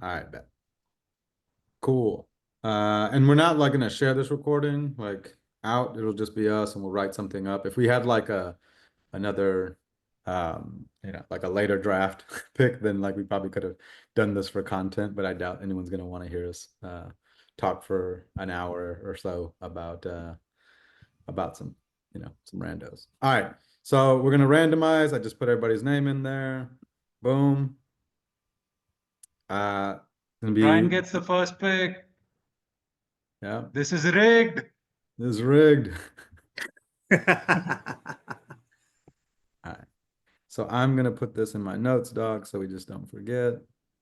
All right, bet. Cool. And we're not like gonna share this recording like out. It'll just be us, and we'll write something up. If we had like another, like a later draft pick, then like we probably could have done this for content. But I doubt anyone's gonna want to hear us talk for an hour or so about some randos. All right, so we're gonna randomize. I just put everybody's name in there. Boom. Gonna Bryan be gets the first pick. yeah. This is rigged. This is rigged. All All right. So I'm gonna put this in my notes, dog, so we just don't forget.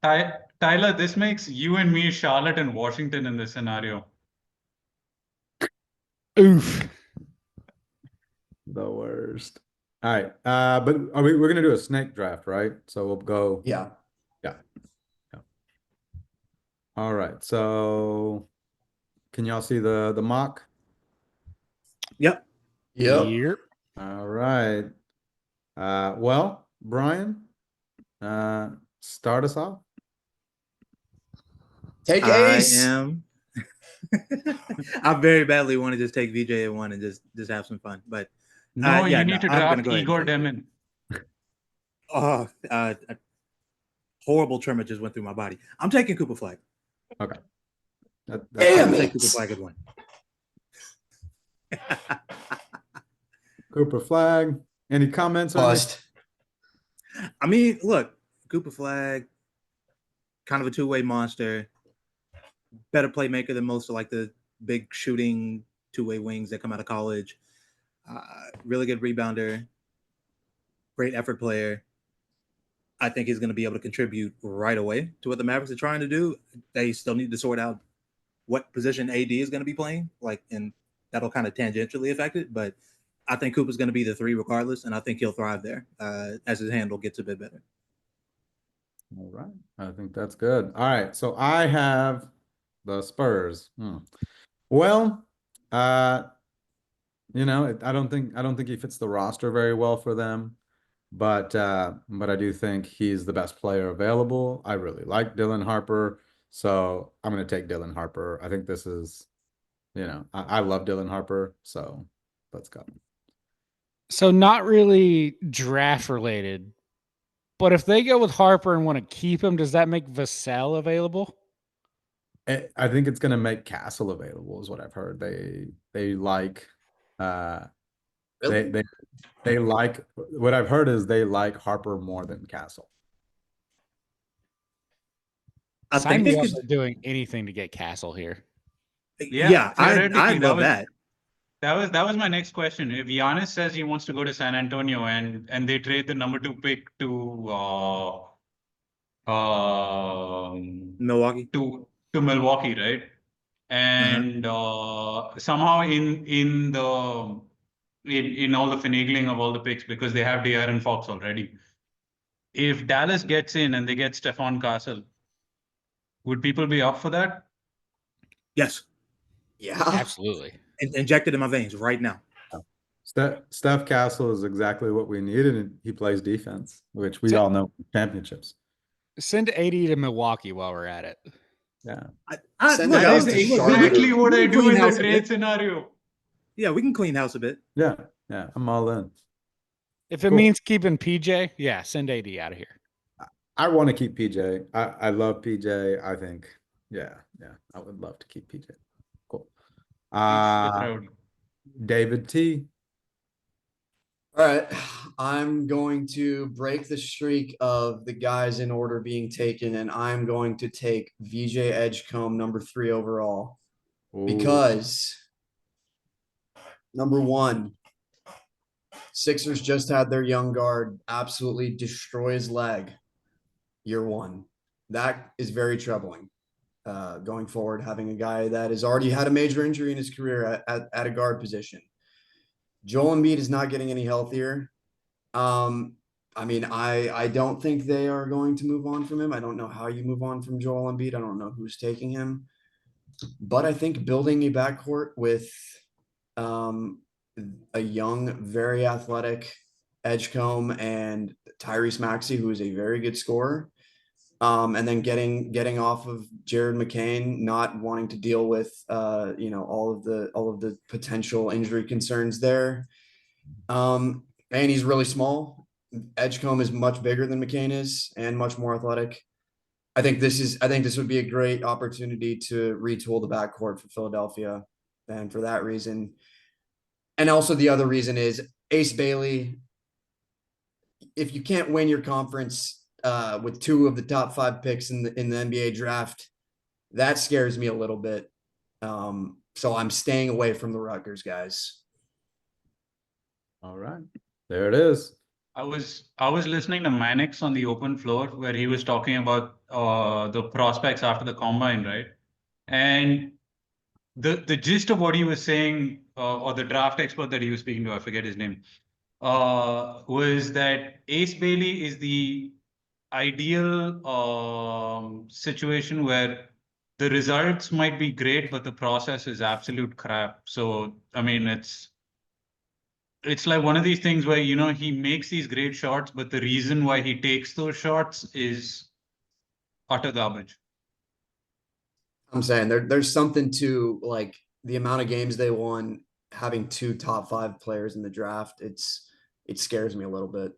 Tyler, this makes you and me Charlotte and Washington in this scenario. Oof. The worst. All right. But we're gonna do a snake draft, right? So we'll go. Yeah. Yeah. All right. So can y'all see the mock? Yep. Yep. All right. Well, Bryan, start us off. Take Ace. I am. I very badly want to just take VJ at one and just have some fun, but No, you need to I'm gonna draft go ahead and Igor take Demin. a horrible tremor just went through my body. I'm taking Cooper Flag. Okay. Damn Take it. Cooper Flag at one. Cooper Flag. Any comments? Bust. I mean, look, Cooper Flag, kind of a two-way monster, better playmaker than most of like the big shooting two-way wings that come out of college. Really good rebounder, great effort player. I think he's going to be able to contribute right away to what the Mavericks are trying to do. They still need to sort out what position AD is going to be playing, and that'll kind of tangentially affect it. But I think Cooper's going to be the three regardless, and I think he'll thrive there as his handle gets a bit better. All right. I think that's good. All right. So I have the Spurs. Well, I don't think he fits the roster very well for them, but I do think he's the best player available. I really like Dylan Harper, so I'm gonna take Dylan Harper. I think this is, I love Dylan Harper, so let's go. So not really draft related, but if they go with Harper and want to keep him, does that make Vassell available? I think it's gonna make Castle available, is what I've heard. They like Really? they like, what I've heard is they like Harper more than Castle. I Sign think me they up could. for doing anything to get Castle here. Yeah, I theoretically, love that. That was my next question. If Giannis says he wants to go to San Antonio and they trade the number 2 pick to Milwaukee. to Milwaukee, right? And somehow in all the finagling of all the picks, because they have De'Aaron Fox already, if Dallas gets in and they get Stephon Castle, would people be up for that? Yes, Yeah. Absolutely. injected in my veins right now. Steph Castle is exactly what we needed, and he plays defense, which we So- all know from championships. Send AD to Milwaukee while we're at it. Yeah. Send That that is out to exactly Charlotte. what I do in the Greenhouse a trade bit. scenario. Yeah, we can clean house a bit. Yeah, I'm all in. If it Cool. means keeping PJ, yeah, send AD out of here. I want to keep PJ. I love PJ. I think, yeah, I would love to keep PJ. Cool. David T. All right. I'm going to break the streak of the guys in order being taken, and I'm going to take VJ Edgecombe, number 3 overall, because number 1, Sixers just had their young guard absolutely destroy his leg year 1. That is very troubling. Going forward, having a guy that has already had a major injury in his career at a guard position. Joel Embiid is not getting any healthier. I mean, I don't think they are going to move on from him. I don't know how you move on from Joel Embiid. I don't know who's taking him. But I think building a backcourt with a young, very athletic Edgecombe and Tyrese Maxey, who is a very good scorer, And then getting off of Jared McCain, not wanting to deal with all of the potential injury concerns there. And he's really small. Edgecombe is much bigger than McCain is and much more athletic. I think this would be a great opportunity to retool the backcourt for Philadelphia. And for that reason, and also the other reason is Ace Bailey. If you can't win your conference with 2 of the top 5 picks in the NBA draft, that scares me a little bit. So I'm staying away from the Rutgers guys. All right, there it is. I was listening to Mannix on the open floor where he was talking about the prospects after the combine, right? And the gist of what he was saying, or the draft expert that he was speaking to, I forget his name, was that Ace Bailey is the ideal situation where the results might be great, but the process is absolute crap. So, I mean, it's like one of these things where, he makes these great shots, but the reason why he takes those shots is utter garbage. I'm saying there's something to like the amount of games they won, having 2 top 5 players in the draft. It scares me a little bit.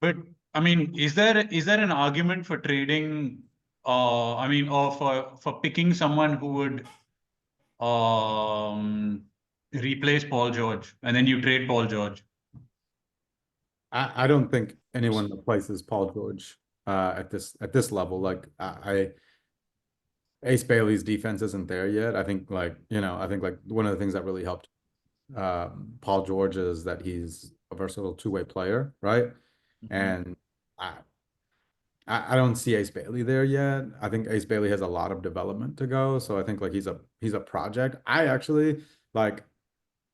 But I mean, is there an argument for trading? I mean, or for picking someone who would replace Paul George, and then you trade Paul George? I don't think anyone replaces Paul George at this level. Like Ace Bailey's defense isn't there yet. I think like one of the things that really helped Paul George is that he's a versatile two-way player, right? And I don't see Ace Bailey there yet. I think Ace Bailey has a lot of development to go. So I think like he's a project. I actually like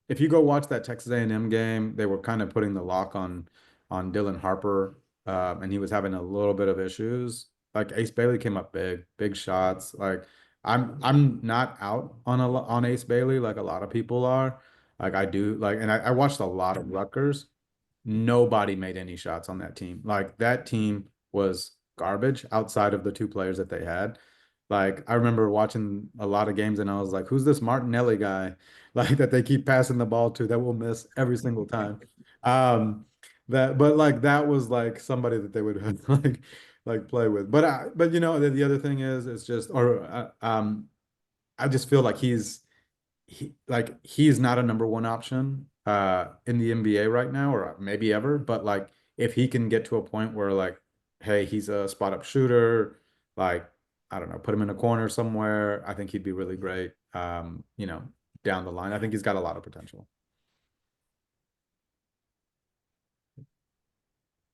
if you go watch that Texas A&M game, they were kind of putting the lock on Dylan Harper, and he was having a little bit of issues. Like Ace Bailey came up big shots. Like I'm not out on Ace Bailey like a lot of people are. Like I do like, and I watched a lot of Rutgers. Nobody made any shots on that team. Like that team was garbage outside of the 2 players that they had. Like I remember watching a lot of games and I was like, who's this Martinelli guy? Like that they keep passing the ball to that will miss every single time. But like that was like somebody that they would like play with. But the other thing is it's just I just feel like he's not a number 1 option in the NBA right now, or maybe ever. But like if he can get to a point where like, hey, he's a spot up shooter, like I don't know, put him in a corner somewhere, I think he'd be really great. Down the line, I think he's got a lot of potential.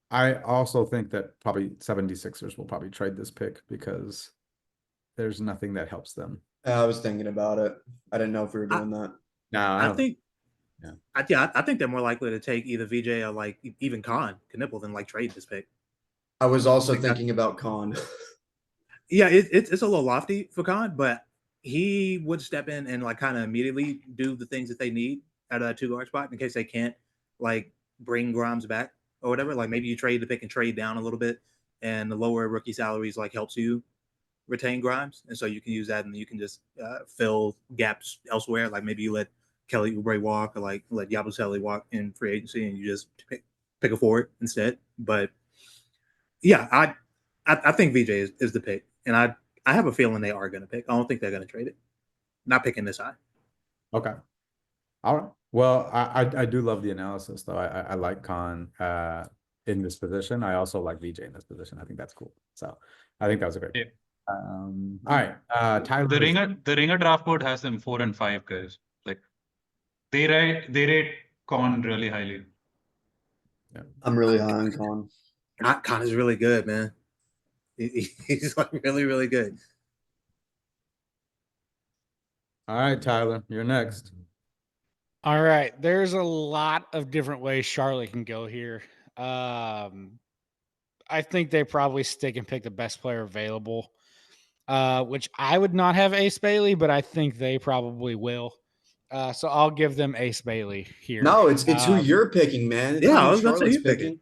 I also think that probably 76ers will probably trade this pick because there's nothing that helps them. I was thinking about it. I didn't know if we were doing that. No, I think, yeah. I think they're more likely to take either VJ or like even Knippel than like trade this pick. I was also thinking about Khan. Yeah, it's a little lofty for Khan, but he would step in and like kind of immediately do the things that they need at a 2-guard spot in case they can't like bring Grimes back or whatever. Like maybe you trade the pick and trade down a little bit, and the lower rookie salaries like helps you retain Grimes, and so you can use that and you can just fill gaps elsewhere. Like maybe you let Kelly Oubre walk, or like let Yabusele walk in free agency, and you just pick a forward instead. But yeah, I think VJ is the pick, and I have a feeling they are going to pick. I don't think they're going to trade it. Not picking this high. Okay. All right. Well, I do love the analysis though. I like Khan in this position. I also like VJ in this position. I think that's cool. So I think that was a great. Yeah. All right. Tyler. The ringer draft board has them 4 and 5 guys. Like they rate Khan really highly. Yeah. I'm really high on Khan. Khan is really good, man. He's like really, really good. All right, Tyler, you're next. All right. There's a lot of different ways Charlotte can go here. I think they probably stick and pick the best player available, which I would not have Ace Bailey, but I think they probably will. So I'll give them Ace Bailey here. No, it's who you're picking, man. It's Yeah, not I who was gonna say Charlotte's you picking.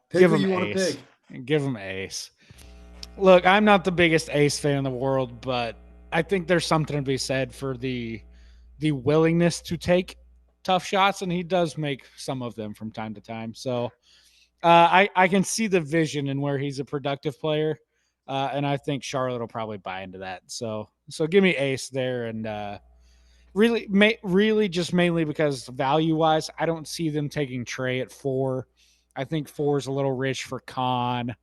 Pick Give who them you want to Ace. pick. Give him ace. Look, I'm not the biggest ace fan in the world, but I think there's something to be said for the willingness to take tough shots, and he does make some of them from time to time. So I can see the vision and where he's a productive player, and I think Charlotte will probably buy into that. So give me ace there, and really just mainly because value wise, I don't see them taking Trey at 4. I think 4 is a little rich for Khan.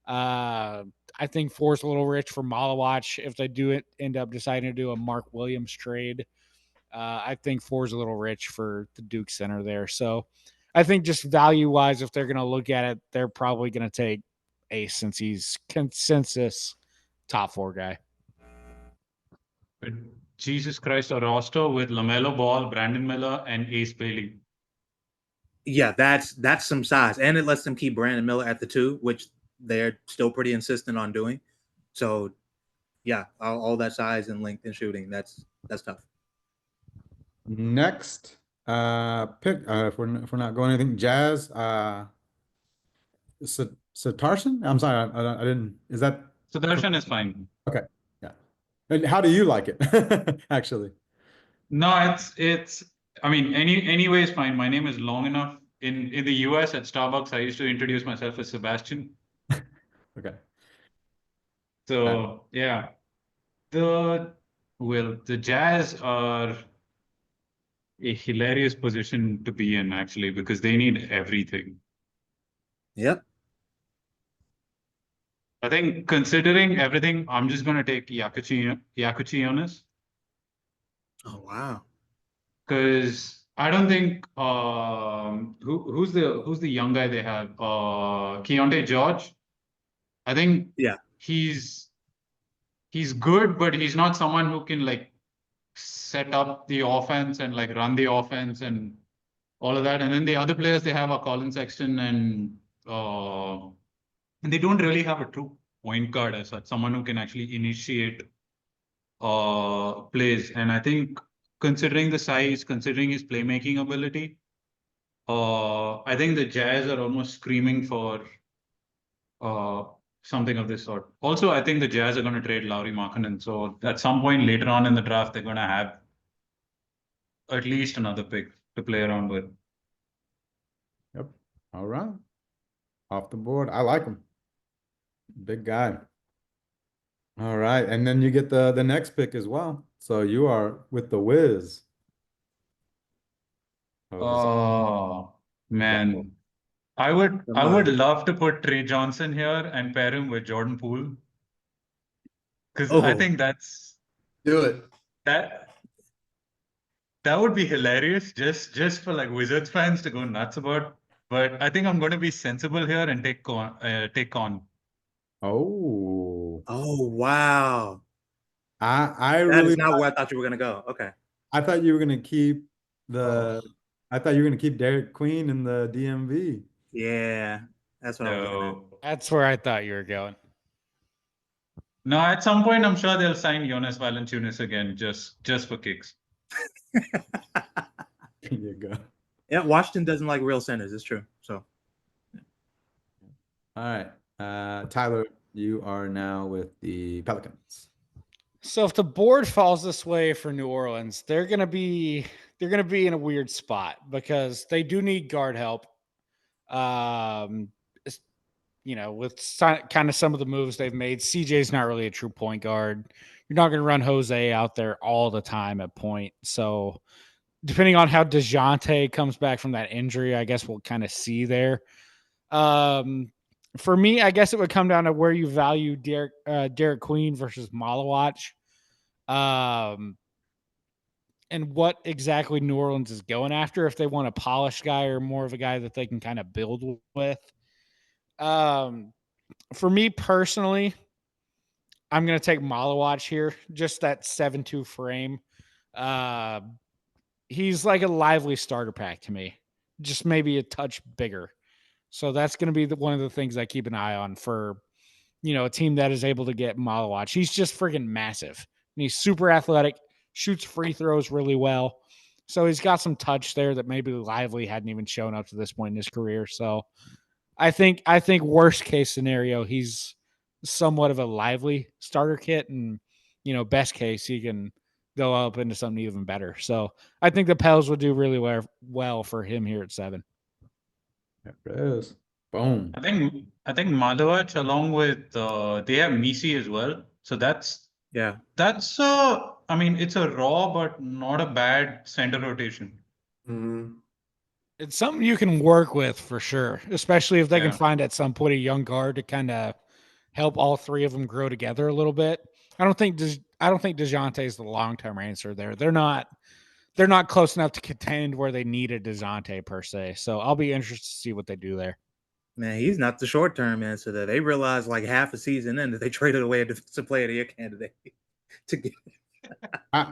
I think 4 is a little rich for Malawach if they do end up deciding to do a Mark Williams trade. I think 4 is a little rich for the Duke center there. So I think just value wise, if they're going to look at it, they're probably going to take ace since he's consensus top 4 guy. But Jesus Christ, a roster with LaMelo Ball, Brandon Miller, and Ace Bailey. Yeah, that's some size, and it lets them keep Brandon Miller at the 2, which they're still pretty insistent on doing. So, yeah, all that size and length and shooting, that's tough. Next pick, if we're not going anything, Jazz, Sudarshan? I'm sorry, I didn't. Is that Sudarshan is fine. okay? Yeah. And how do you like it? Actually, No, it's. I mean, anyway is fine. My name is long enough. In the US at Starbucks, I used to introduce myself as Sebastian. okay. So yeah, the Jazz are a hilarious position to be in actually because they need everything. Yep. I think considering everything, I'm just gonna take Yakuchi Oh wow. because I don't think who's the young guy they have Keontae George. I think Yeah. he's good, but he's not someone who can like set up the offense and like run the offense and all of that. And then the other players they have are Colin Sexton and they don't really have a true point guard as such, someone who can actually initiate plays. And I think considering the size, considering his playmaking ability, I think the Jazz are almost screaming for something of this sort. Also, I think the Jazz are going to trade Lauri Markkanen. So at some point later on in the draft, they're going to have at least another pick to play around with. Yep. All right. Off the board. I like him. Big guy. All right. And then you get the next pick as well. So you are with the Wiz. Oh man. I would love to put Trey Johnson here and pair him with Jordan Poole. Because I think Do it. that would be hilarious just for like Wizards fans to go nuts about. But I think I'm going to be sensible here and take Con. Oh. Oh wow. I That really is not where I thought you were gonna go. Okay. I thought you were gonna keep I thought you were gonna keep Derek Queen in the DMV. Yeah, that's what I was looking at. No. That's where I thought you were going. No, at some point I'm sure they'll sign Jonas Valanciunas again just for kicks. There you go. Yeah, Washington doesn't like real centers. It's true. So All right. Tyler, you are now with the Pelicans. So if the board falls this way for New Orleans, they're gonna be in a weird spot because they do need guard help. With kind of some of the moves they've made, CJ's not really a true point guard. You're not going to run Jose out there all the time at point. So depending on how DeJounte comes back from that injury, I guess we'll kind of see there. For me, I guess it would come down to where you value Derek Queen versus Malawach. And what exactly New Orleans is going after, if they want a polished guy or more of a guy that they can kind of build with. For me personally, I'm going to take Malawach here, just that 7'2" frame. He's like a lively starter pack to me, just maybe a touch bigger. So that's going to be one of the things I keep an eye on for, a team that is able to get Malawach. He's just friggin' massive. And he's super athletic, shoots free throws really well. So he's got some touch there that maybe Lively hadn't even shown up to this point in his career. So I think worst case scenario, he's somewhat of a lively starter kit, and best case he can go up into something even better. So I think the Pels will do really well for him here at 7. There it is. Boom. I think Madhavac along with they have Misi as well. So that's Yeah. I mean it's a raw but not a bad center rotation. Mhm. It's something you can work with for sure, especially if they can Yeah. find at some point a young guard to kind of help all three of them grow together a little bit. I don't think DeJounte is the long-term answer there. They're not close enough to contend where they need a DeJounte per se. So I'll be interested to see what they do there. Man, he's not the short-term answer there. They realized like half a season in that they traded away a defensive player of the year candidate to get. If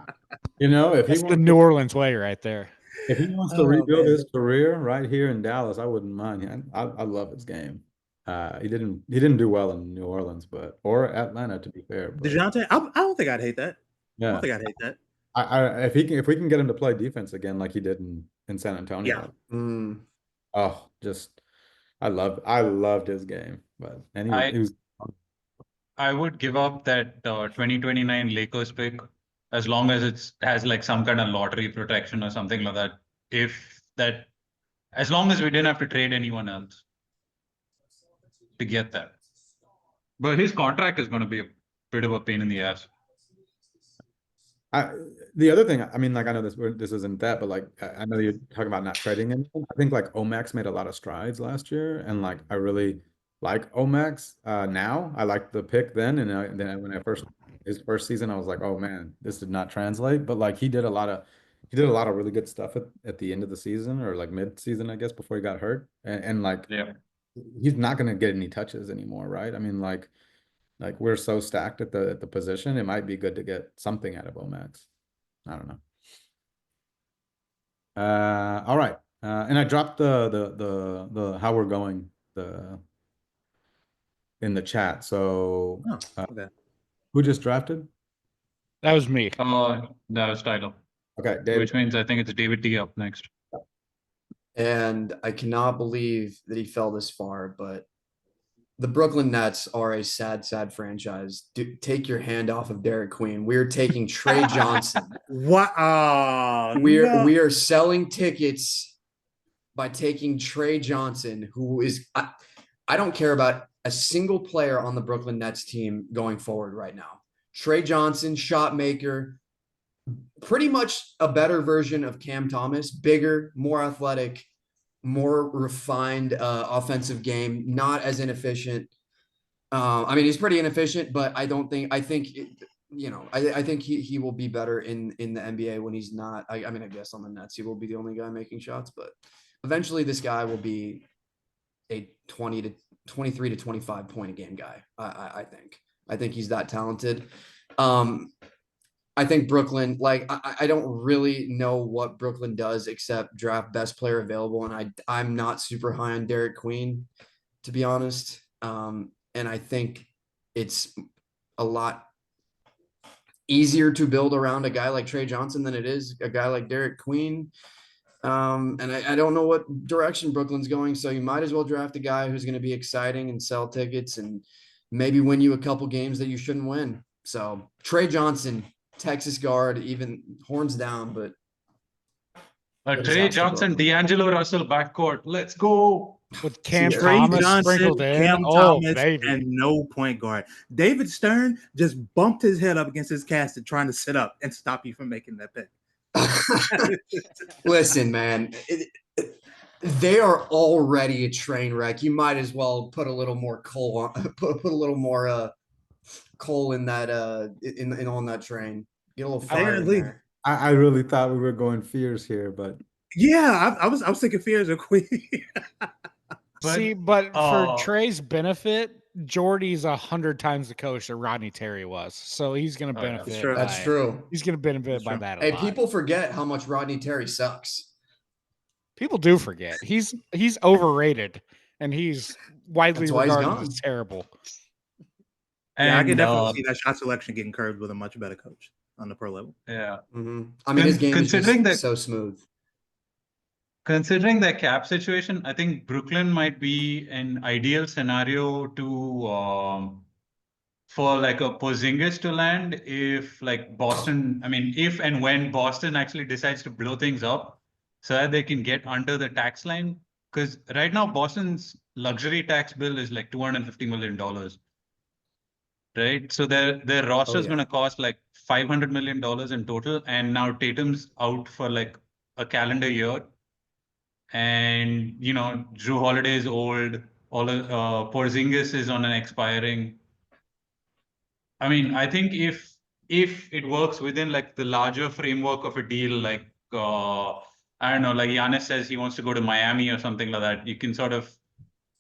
he That's the wants New Orleans way right there. if he wants to Oh, rebuild man. his career right here in Dallas, I wouldn't mind. I love his game. He didn't do well in New Orleans, or Atlanta to be fair. But DeJounte, I don't think I'd hate that. I yeah, don't think I'd hate that. if we can get him to play defense again like he did in San Antonio. Yeah. Mm. Oh, I loved his game. But he was I would give up that 2029 Lakers pick as long as it has like some kind of lottery protection or something like that. As long as we didn't have to trade anyone else to get that. But his contract is going to be a bit of a pain in the ass. the other thing, I mean, like I know this isn't that, but like I know you're talking about not trading him. I think like Omax made a lot of strides last year, and like I really like Omax. Now I liked the pick then, and then when his first season, I was like, oh man, this did not translate. But like he did a lot of really good stuff at the end of the season or like mid season, I guess, before he got hurt, and like Yeah. he's not going to get any touches anymore, right? I mean, like we're so stacked at the position, it might be good to get something out of Omax. I don't know. All right. And I dropped the how we're going in the chat. So Oh, okay. who just drafted? That was me. That was Tyler. Okay, David. Which means I think it's David T up next. And I cannot believe that he fell this far, but the Brooklyn Nets are a sad, sad franchise. Take your hand off of Derek Queen. We're taking Trey Johnson. What? Oh, We are selling tickets by taking Trey Johnson, who is I don't care about a single player on the Brooklyn Nets team going forward right now. Trey Johnson, shot maker, pretty much a better version of Cam Thomas, bigger, more athletic, more refined offensive game, not as inefficient. I mean, he's pretty inefficient, but I think he will be better in the NBA when he's not. I mean, I guess on the Nets, he will be the only guy making shots, but eventually this guy will be a 23 to 25 point a game guy. I think he's that talented. I think Brooklyn, like, I don't really know what Brooklyn does except draft best player available. And I'm not super high on Derek Queen, to be honest. And I think it's a lot easier to build around a guy like Trey Johnson than it is a guy like Derek Queen. And I don't know what direction Brooklyn's going. So you might as well draft a guy who's going to be exciting and sell tickets and maybe win you a couple games that you shouldn't win. So Trey Johnson, Texas guard, even horns down, but Trey Johnson, D'Angelo Russell backcourt. Let's go. With Cam Trey Thomas Johnson, sprinkled in. Cam Oh, Thomas, baby. and no point guard. David Stern just bumped his head up against his casket trying to sit up and stop you from making that pick. Listen, man, they are already a train wreck. You might as well put a little more coal on, put a little more coal in that in on that train. Get a little fire in there. I really thought we were going fears here, but yeah, I was thinking fears of Queen. But for Trey's benefit, Jordy's 100 times the coach that Rodney Terry was, so he's going to benefit. That's true. He's going to benefit by that. Hey, people forget how much Rodney Terry sucks. People do forget he's overrated, and he's widely regarded as terrible. And yeah, I can definitely see that shot selection getting curved with a much better coach on the pro level. Yeah, I mean, his game is just so smooth. Considering their cap situation, I think Brooklyn might be an ideal scenario to for like a Porzingis to land if like Boston, I mean, if and when Boston actually decides to blow things up so that they can get under the tax line. Because right now, Boston's luxury tax bill is like $250 million, right? So their roster is yeah. going to cost like $500 million in total. And now Tatum's out for like a calendar year. And, you know, Drew Holiday is old. Porzingis is on an expiring. I mean, I think if it works within like the larger framework of a deal, like I don't know, like Giannis says he wants to go to Miami or something like that, you can sort of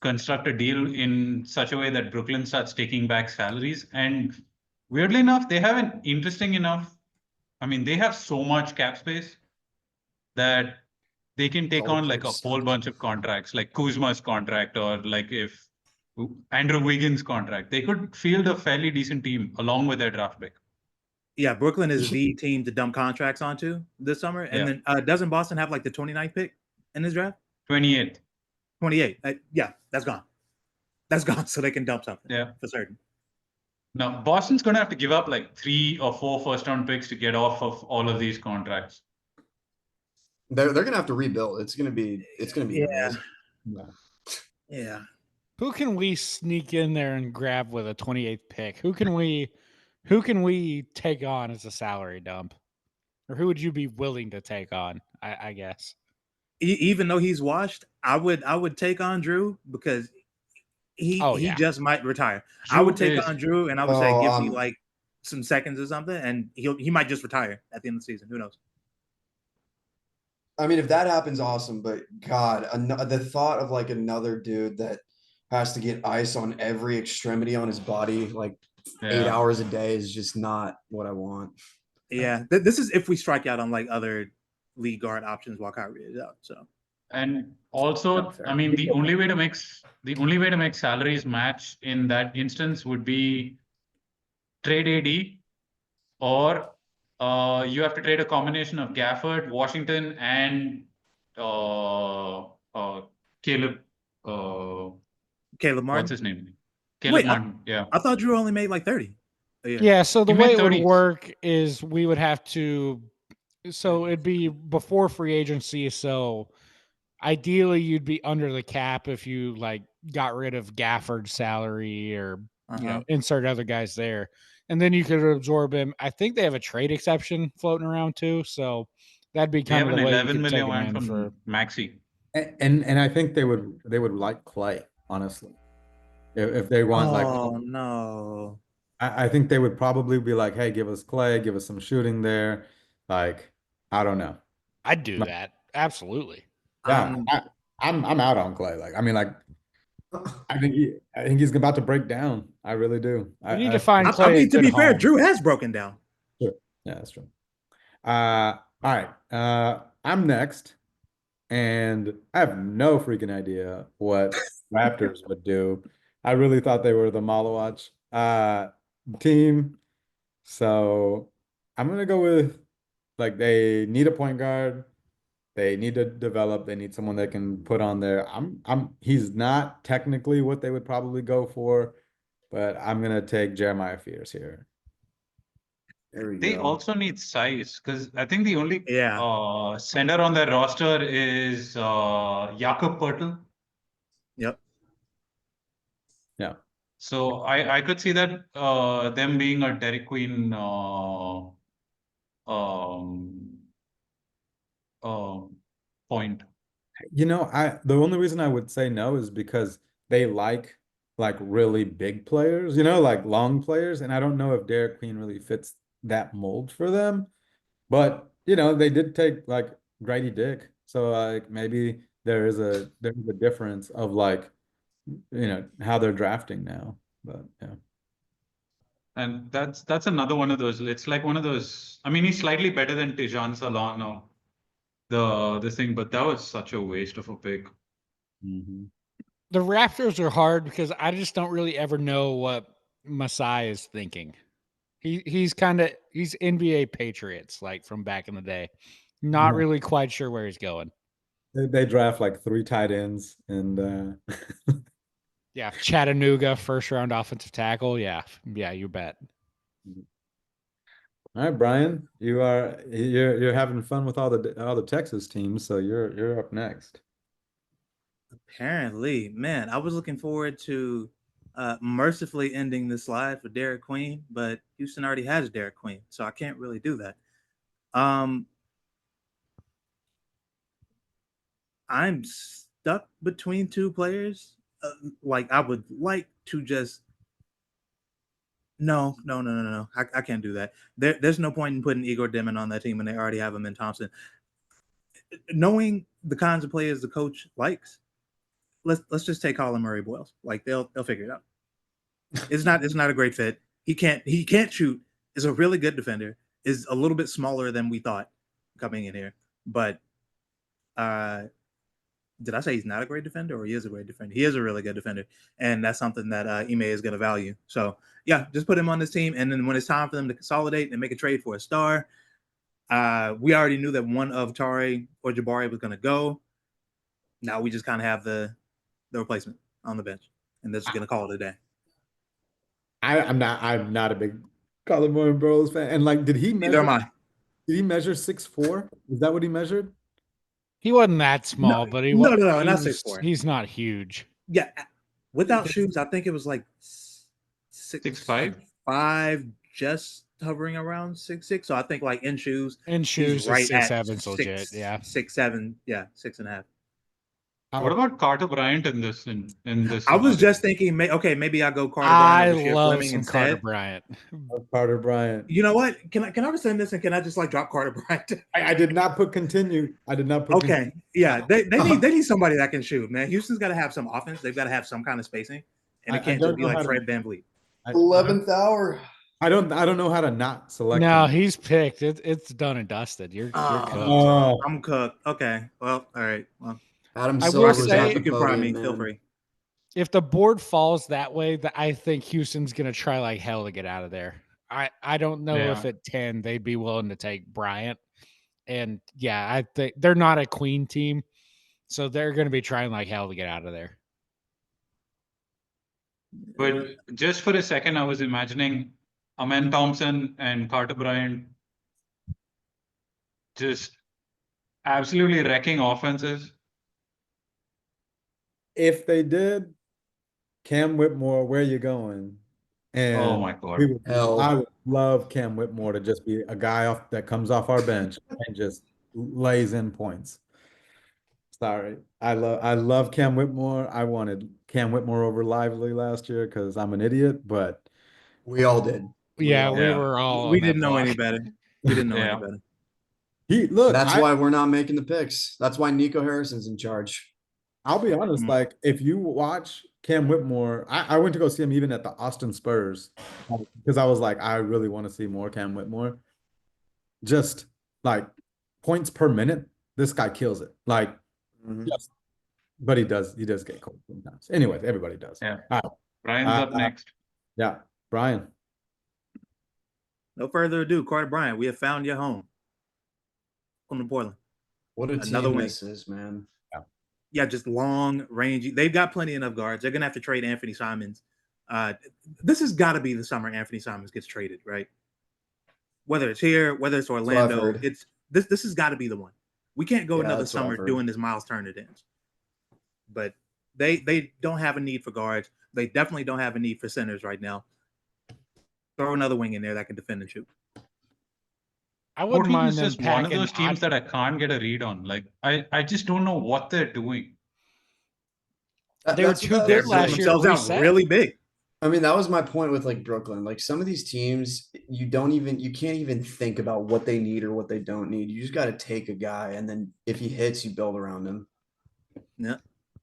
construct a deal in such a way that Brooklyn starts taking back salaries. And weirdly enough, they have an interesting enough. I mean, they have so much cap space that they can take all the on like a players whole suck. bunch of contracts, like Kuzma's contract, or like if Andrew Wiggins' contract, they could field a fairly decent team along with their draft pick. Yeah, Brooklyn is the team to dump contracts onto this summer. And Yeah. then doesn't Boston have like the 29th pick in this draft? 28th. 28. Yeah, that's gone. That's gone. So they can dump something. Yeah. For certain. Now, Boston's going to have to give up like 3 or 4 first-round picks to get off of all of these contracts. They're gonna have to rebuild. It's gonna be Yeah. amazing. Yeah. Yeah. Who can we sneak in there and grab with a 28th pick? Who can we take on as a salary dump? Or who would you be willing to take on? I guess. Even though he's washed, I would take on Drew because he just might retire. I would take on Drew and I would say give me like some seconds or something, and he might just retire at the end of the season. Who knows? I mean, if that happens, awesome. But God, the thought of like another dude that has to get ice on every extremity on his body, like 8 hours a day, is just not what I want. Yeah, this is if we strike out on like other league guard options while Kyrie is out. So, and also, I mean, the only way to make salaries match in that instance would be trade AD, or you have to trade a combination of Gafford, Washington, and Caleb. Caleb Martin. What's his name? Caleb Martin. Yeah. I thought Drew only made like 30. Yeah. So the He way made it would 30s. work is we would have to. So it'd be before free agency. So ideally, you'd be under the cap if you like got rid of Gafford's salary or insert other guys there, and then you could absorb him. I think they have a trade exception floating around too, so that'd be They kind have of an the way you 11 could take million him one in from for. Maxi. And I think they would like Clay, honestly. If they want no. I think they would probably be like, hey, give us Clay, give us some shooting there. Like, I don't know. I'd do that. Absolutely. Yeah, I'm out on Clay. Like, I mean, like, I think he's about to break down. I really do. We need to find Clay. I mean, to be fair, home. Drew has broken down. Sure. Yeah, that's true. All right. I'm next, and I have no freaking idea what Raptors would do. I really thought they were the Malawatch team. So I'm gonna go with like they need a point guard. They need to develop. They need someone they can put on there. He's not technically what they would probably go for, but I'm gonna take Jeremiah Fears here. There we They go. also need size because I think the only Yeah. center on their roster is Jakob Poeltl. Yep. Yeah. So I could see that them being a Derek Queen point. You know, the only reason I would say no is because they like really big players, you know, like long players, and I don't know if Derek Queen really fits that mold for them. But you know, they did take like Grady Dick, so like maybe there's a difference of like, you know, how they're drafting now. But yeah. And that's another one of those. It's like one of those. I mean, he's slightly better than Tijan Solano, this thing, but that was such a waste of a pick. Mm-hmm. The Raptors are hard because I just don't really ever know what Masai is thinking. He's NBA Patriots like from back in the day. Not really quite sure where he's going. They draft like 3 tight ends, and Yeah, Chattanooga, first round offensive tackle. Yeah, you bet. all right, Brian, you're having fun with all the Texas teams, so you're up next. Apparently, man, I was looking forward to mercifully ending the slide for Derek Queen, but Houston already has Derek Queen, so I can't really do that. I'm stuck between two players. Like I would like to just no. I can't do that. There's no point in putting Igor Demon on that team when they already have him in Thompson. Knowing the kinds of players the coach likes, let's just take Colin Murray Boyles. Like they'll figure it out. It's not a great fit. He can't shoot. Is a really good defender. Is a little bit smaller than we thought coming in here. But did I say he's not a great defender or he is a great defender? He is a really good defender. And that's something that Ime is going to value. So yeah, just put him on this team. And then when it's time for them to consolidate and make a trade for a star, we already knew that one of Tari or Jabari was going to go. Now we just kind of have the replacement on the bench. And this is going to call it a day. I'm not a big Colin Murray Burrows fan. And like, did he Neither am measure? I. Did he measure 6'4"? Is that what he measured? He wasn't that small, but he No, was. not 6'4". He's not huge. Yeah, without shoes, I think it was like 6'5", just hovering around 6'6". So I think like in shoes, He's right at 6'7" legit. Yeah, 6'7", 6.5. What about Carter Bryant in this? In this, I was just thinking, maybe I go Carter I Bryant over Shea love Fleming some instead. Carter Bryant. Carter Bryant. You know what? Can I rescind this and can I just like drop Carter Bryant? I did not put continue. I did not put. Okay, yeah, they need somebody that can shoot, man. Houston's got to have some offense. They've got to have some kind of spacing, and it can't just be like Fred VanVleet. 11th hour. I don't know how to not select. No, him. he's picked. It's done and dusted. You're cooked. Oh, I'm cooked. Okay, well, all right. Well, Adam I will Silver's say- on you the can fry me. podium, Feel man. free. If the board falls that way, I think Houston's gonna try like hell to get out of there. I don't know if Yeah. at 10 they'd be willing to take Bryant. And yeah, I think they're not a queen team, so they're gonna be trying like hell to get out of there. But just for a second, I was imagining Amen Thompson and Carter Bryant just absolutely wrecking offenses. if they did, Cam Whitmore, where you going? And Oh my God. I would love Cam Whitmore to just be a guy that comes off our bench and just lays in points. Sorry, I love Cam Whitmore. I wanted Cam Whitmore over Lively last year because I'm an idiot, but We all did. Yeah, all we did. were all. We on that didn't know block. any better. We didn't know Yeah. any better. That's why we're not making the picks. That's why Nico Harrison's in charge. I'll be honest, Mm. like if you watch Cam Whitmore, I went to go see him even at the Austin Spurs because I was like, I really want to see more Cam Whitmore. Just like points per minute, this guy kills it. Like, yes, but he does get cold sometimes. Anyways, everybody does. Yeah. All right. Brian's up next. Yeah, Brian. No further ado, Carter Bryant, we have found your home. Welcome to Portland. What a Another team win. this is, man. Yeah, just long range. They've got plenty enough guards. They're gonna have to trade Anthony Simons. This has got to be the summer Anthony Simons gets traded, right? Whether it's here, whether it's what I've Orlando, heard. it's this has got to be the one. We can't go Yeah, another that's what I've summer heard. doing this Miles Turner dance. But they don't have a need for guards. They definitely don't have a need for centers right now. Throw another wing in there that can defend and shoot. I wouldn't Portland mind is them just one of packing those teams that I can't get a read on. Like I just don't know what they're doing. They were That's- too that- good that's- last year. Themselves out reset. really big. I mean, that was my point with like Brooklyn. Like some of these teams, you can't even think about what they need or what they don't need. You just got to take a guy, and then if he hits, you build around him. Yeah.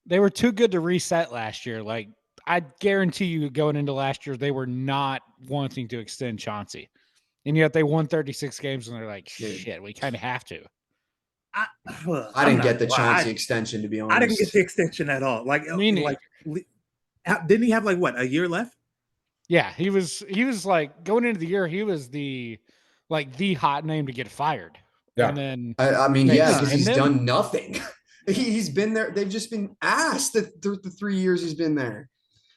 They were too good to reset last year. Like I guarantee you, going into last year, they were not wanting to extend Chauncey, and yet they won 36 games, and they're like, Yeah. "Shit, we kind of have to." I didn't get the Chauncey extension, to be honest. I didn't get the extension at all. Like, Me neither. didn't he have like what, a year left? Yeah, he was like going into the year, he was the hot name to get fired. Yeah. And then I mean, They yeah, because he's extend him? done nothing. He's been there. They've just been asked the 3 years he's been there.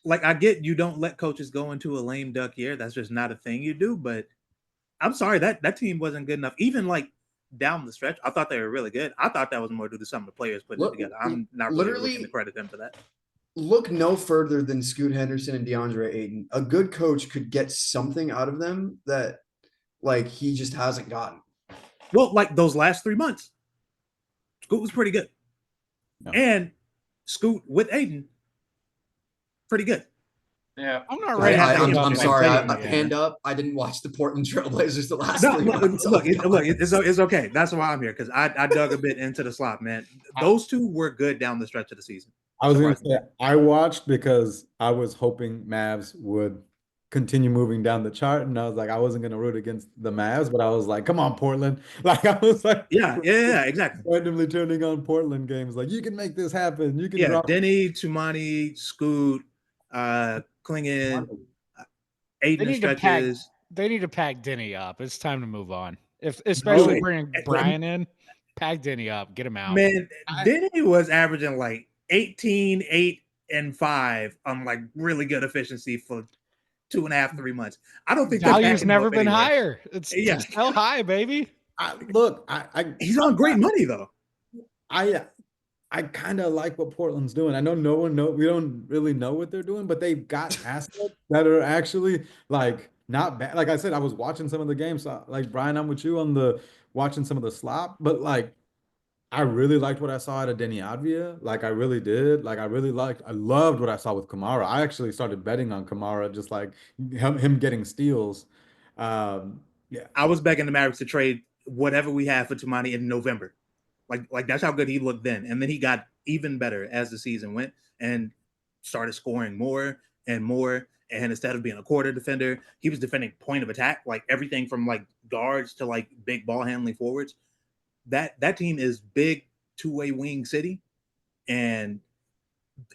Like, I get you don't let coaches go into a lame duck year. That's just not a thing you do. But I'm sorry, that team wasn't good enough. Even like down the stretch, I thought they were really good. I thought that was more due to some of the players putting it together. I'm not really Literally- looking to credit them for that. Look no further than Scoot Henderson and DeAndre Ayton. A good coach could get something out of them that like he just hasn't gotten. Well, like those last 3 months, Scoot was pretty good. Yeah. And Scoot with Aiden, pretty good. Yeah. I'm not ready. I- to I'm- give up I'm my sorry. opinion yet. Hand up. I didn't watch the Portland Trailblazers the last No, 3 look, months. it's okay. That's why I'm here, because I dug a bit into the slop, man. Those two were good down the stretch of the season. I was going to Surprisingly. say, I watched because I was hoping Mavs would continue moving down the chart. And I was like, I wasn't going to root against the Mavs, but I was like, come on, Portland. Like, I was like, Yeah, exactly. randomly turning on Portland games. Like, you can make this happen. You can Yeah, drop. Denny, Tumani, Scoot, Klingon, They Aiden need to pack. stretches. They need to pack Denny up. It's time to move on. Especially No, bringing Bryan in, pack Denny up, get him out. Man, Denny was averaging like 18, 8, and 5 on like really good efficiency for 2.5, 3 months. I don't think they're Value's backing him never up been anywhere. higher. It's Yeah. hell high, baby. Look, He's on great money though. I kind of like what Portland's doing. I know we don't really know what they're doing, but they've got assets that are actually like not bad. Like I said, I was watching some of the games. Like Brian, I'm with you on watching some of the slop, but like I really liked what I saw out of Denny Advia. Like I really did. Like I loved what I saw with Kamara. I actually started betting on Kamara, just like him getting steals. Yeah. I was begging the Mavericks to trade whatever we have for Tumani in November. Like that's how good he looked then. And then he got even better as the season went and started scoring more and more. And instead of being a quarter defender, he was defending point of attack, like everything from like guards to like big ball handling forwards. That team is big two-way wing city, and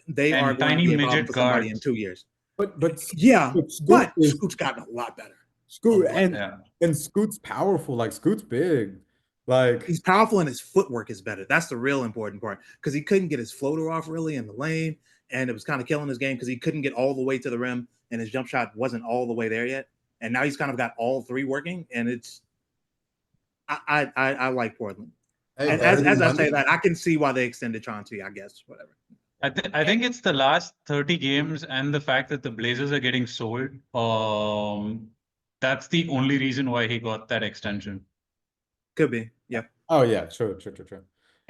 they And are going to tiny be a problem midget for somebody in guards. 2 years. But Yeah, Scoot but is- Scoot's gotten a lot better. Scoot Oh, and Yeah. and Scoot's powerful. Like Scoot's big. Like He's powerful and his footwork is better. That's the real important part, because he couldn't get his floater off really in the lane, and it was kind of killing his game because he couldn't get all the way to the rim, and his jump shot wasn't all the way there yet. And now he's kind of got all three working, and it's I like Portland. Hey, And better as than I say Monday. that, I can see why they extended Chauncey, I guess, whatever. I think it's the last 30 games and the fact that the Blazers are getting sold. That's the only reason why he got that extension. Could be, yeah. oh yeah, true.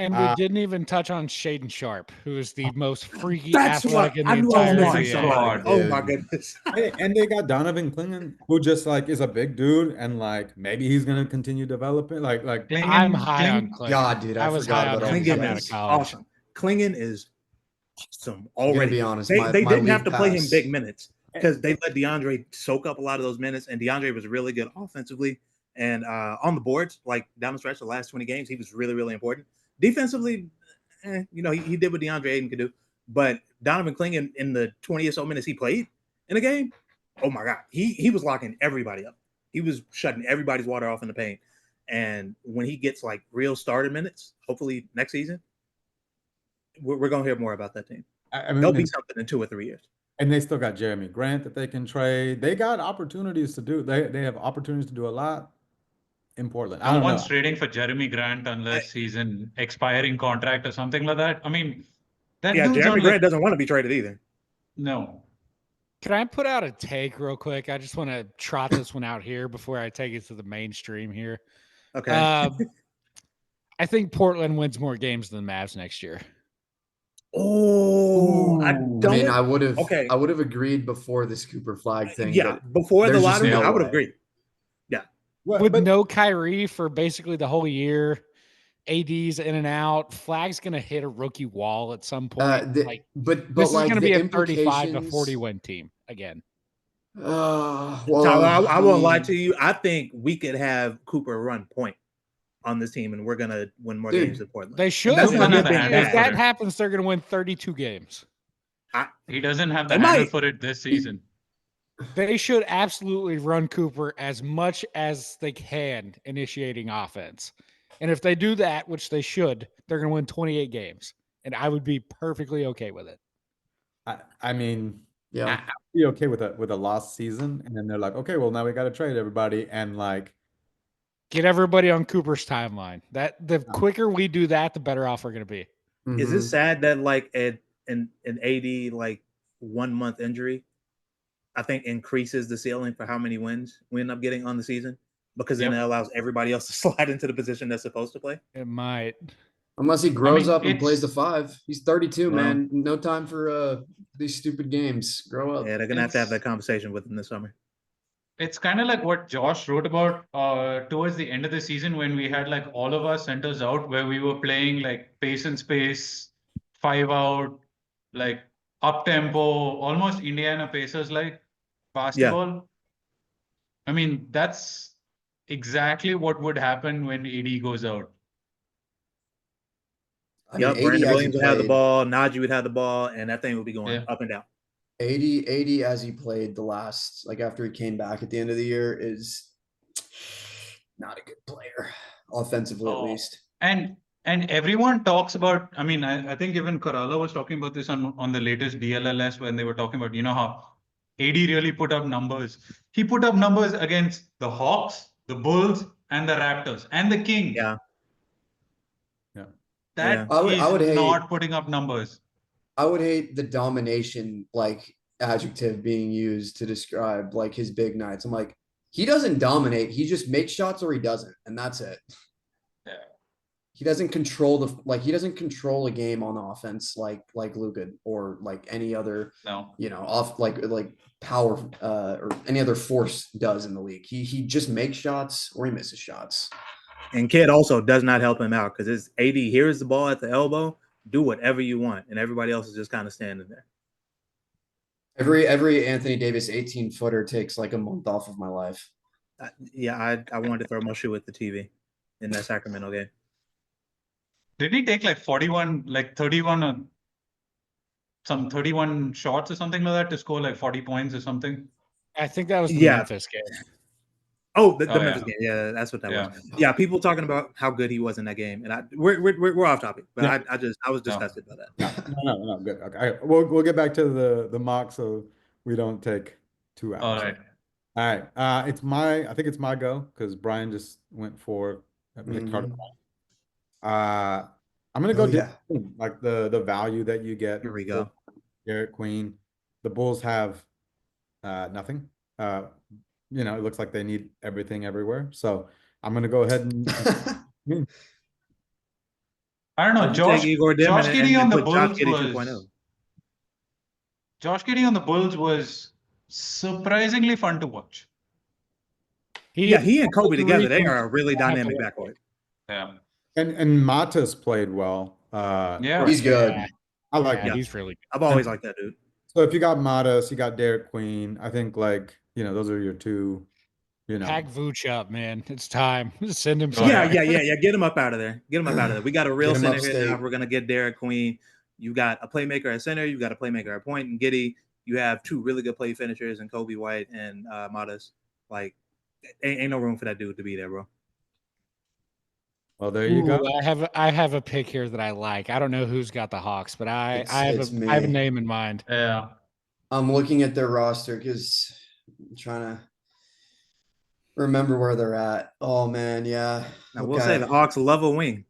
And we didn't even touch on Shaden Sharp, who is the most freaky That's what athletic in the I knew I was entire missing NBA. somebody. God, Oh dude. my goodness. And they got Donovan Clingan, who just like is a big dude, and like maybe he's gonna continue developing. Like I'm high on Clinton. God, dude, I was forgot high on about him all Klingon coming out is of college. awesome. Klingon is awesome I'm gonna already. be honest. They my didn't have league to play him pass- big minutes because they let DeAndre soak up a lot of those minutes, and DeAndre was really good offensively and on the boards, like down the stretch, the last 20 games, he was really, really important. Defensively, he did what DeAndre Ayton could do, but Donovan Clingan in the 20 or so minutes he played in a game, oh my God, he was locking everybody up. He was shutting everybody's water off in the paint. And when he gets like real starter minutes, hopefully next season, we're going to hear more about that team. I mean, They'll be something in 2 or 3 years. and they still got Jeremy Grant that they can trade. They got opportunities to do. They have opportunities to do a lot in Portland. I No don't know. one's trading for Jeremy Grant unless he's an expiring contract or something like that. I mean, that Yeah, dude's Jeremy on like, Grant doesn't want to be traded either. no. Can I put out a take real quick? I just want to trot this one out here before I take it to the mainstream here. Okay. I think Portland wins more games than the Mavs next year. Oh, I I don't. mean, I would have Okay. agreed before this Cooper flag thing. Yeah, but before the there's just lottery, no I would way. agree. Well, With but no Kyrie for basically the whole year, AD's in and out. Flag's going to hit a rookie wall at some point. But This is like going to the be a 35 to implications- 40 win team again. Well, Tyler, I won't lie mean, to you. I think we could have Cooper run point on this team, and we're gonna win more Dude, games than Portland. They should. That's not If the handle that for it. happens, they're going to win 32 games. He doesn't have the They handle might. for it this season. They should absolutely run Cooper as much as they can initiating offense. And if they do that, which they should, they're going to win 28 games. And I would be perfectly okay with it. I mean, Yeah. I'd be okay with a lost season, and then they're like, okay, well now we got to trade everybody, and like, Get everybody on Cooper's timeline. The quicker we do that, the better off we're going to be. Is it Mhm. sad that like an AD like 1 month injury, I think increases the ceiling for how many wins we end up getting on the season, because then Yep. it allows everybody else to slide into the position they're supposed to play. It might. Unless he grows mean, up and plays the it's- 5. He's 32, Well- man. No time for these stupid games. Grow up. Yeah, they're gonna have to have that It's- conversation with him this summer. It's kind of like what Josh wrote about towards the end of the season when we had like all of our centers out, where we were playing like pace and space, 5 out, like up tempo, almost Indiana Pacers like basketball. I mean, that's exactly what would happen when AD goes out. I mean, Yep, 80 Brandon as he Williams would have the played. ball, Najee would have the ball, and that thing would be going Yeah. up and down. 80 as he played the last, like after he came back at the end of the year, is not a good player, offensively at Oh. least. And everyone talks about, I mean, I think even Corrala was talking about this on the latest DLLS when they were talking about, how AD really put up numbers. He put up numbers against the Hawks, the Bulls, and the Raptors, and the Kings. Yeah. Yeah. That I would is hate- not putting up numbers. I would hate the domination like adjective being used to describe like his big nights. I'm like, he doesn't dominate. He just makes shots or he doesn't, and that's it. Yeah. He doesn't control he doesn't control a game on offense like Luka or like any other No. off like power or any other force does in the league. He just makes shots or he misses shots. And Kid also does not help him out because his AD hears the ball at the elbow, do whatever you want, and everybody else is just kind of standing there. Every Anthony Davis 18-footer takes like a month off of my life. I wanted to throw my shoe at the TV in that Sacramento game. Did he take like 41, like 31 or some 31 shots or something like that to score like 40 points or something? I think that was the Yeah. Memphis game. Oh, the Oh, Memphis yeah. game. Yeah, that's what that Yeah. was. Yeah, people talking about how good he was in that game, and we're off topic, but Yeah. I was disgusted by that. No, good. Okay, we'll get back to the mock so we don't take 2 hours. All right. All right. I think it's my go because Brian just went for Mhm. I'm gonna go Oh, yeah. like the value that you get. Here we go. for Garrett Queen. The Bulls have nothing. It looks like they need everything everywhere. So I'm gonna go ahead and I don't know. Why'd you Josh take Igor Dimon Josh and Giddey on the put Josh Bulls Giddey was 2.0? Josh Giddey on the Bulls was surprisingly fun to watch. Yeah, he and Kobe the together, they reason are a really I have to dynamic look backcourt. Yeah. and Matas played well. Yeah. He's good. Yeah. I like Yeah, that. he's really good. I've always liked that dude. So if you got Matas, you got Derek Queen. I think those are your two. Pack Vooch up, man. It's time. Send him. Oh, Yeah, somewhere. yeah. Get him up out of there. Get him up out of there. We got a real Get him center here now. upstate. We're gonna get Derek Queen. You got a playmaker at center. You got a playmaker at point and Giddey. You have 2 really good play finishers in Kobe White and Matas. Like, ain't no room for that dude to be there, bro. Well, there you go. Ooh, I have a pick here that I like. I don't know who's got the Hawks, but I have It's I have a me. name in mind. Yeah. I'm looking at their roster because I'm trying to remember where they're at. Oh man, yeah. Now we'll say the Hawks love a wing,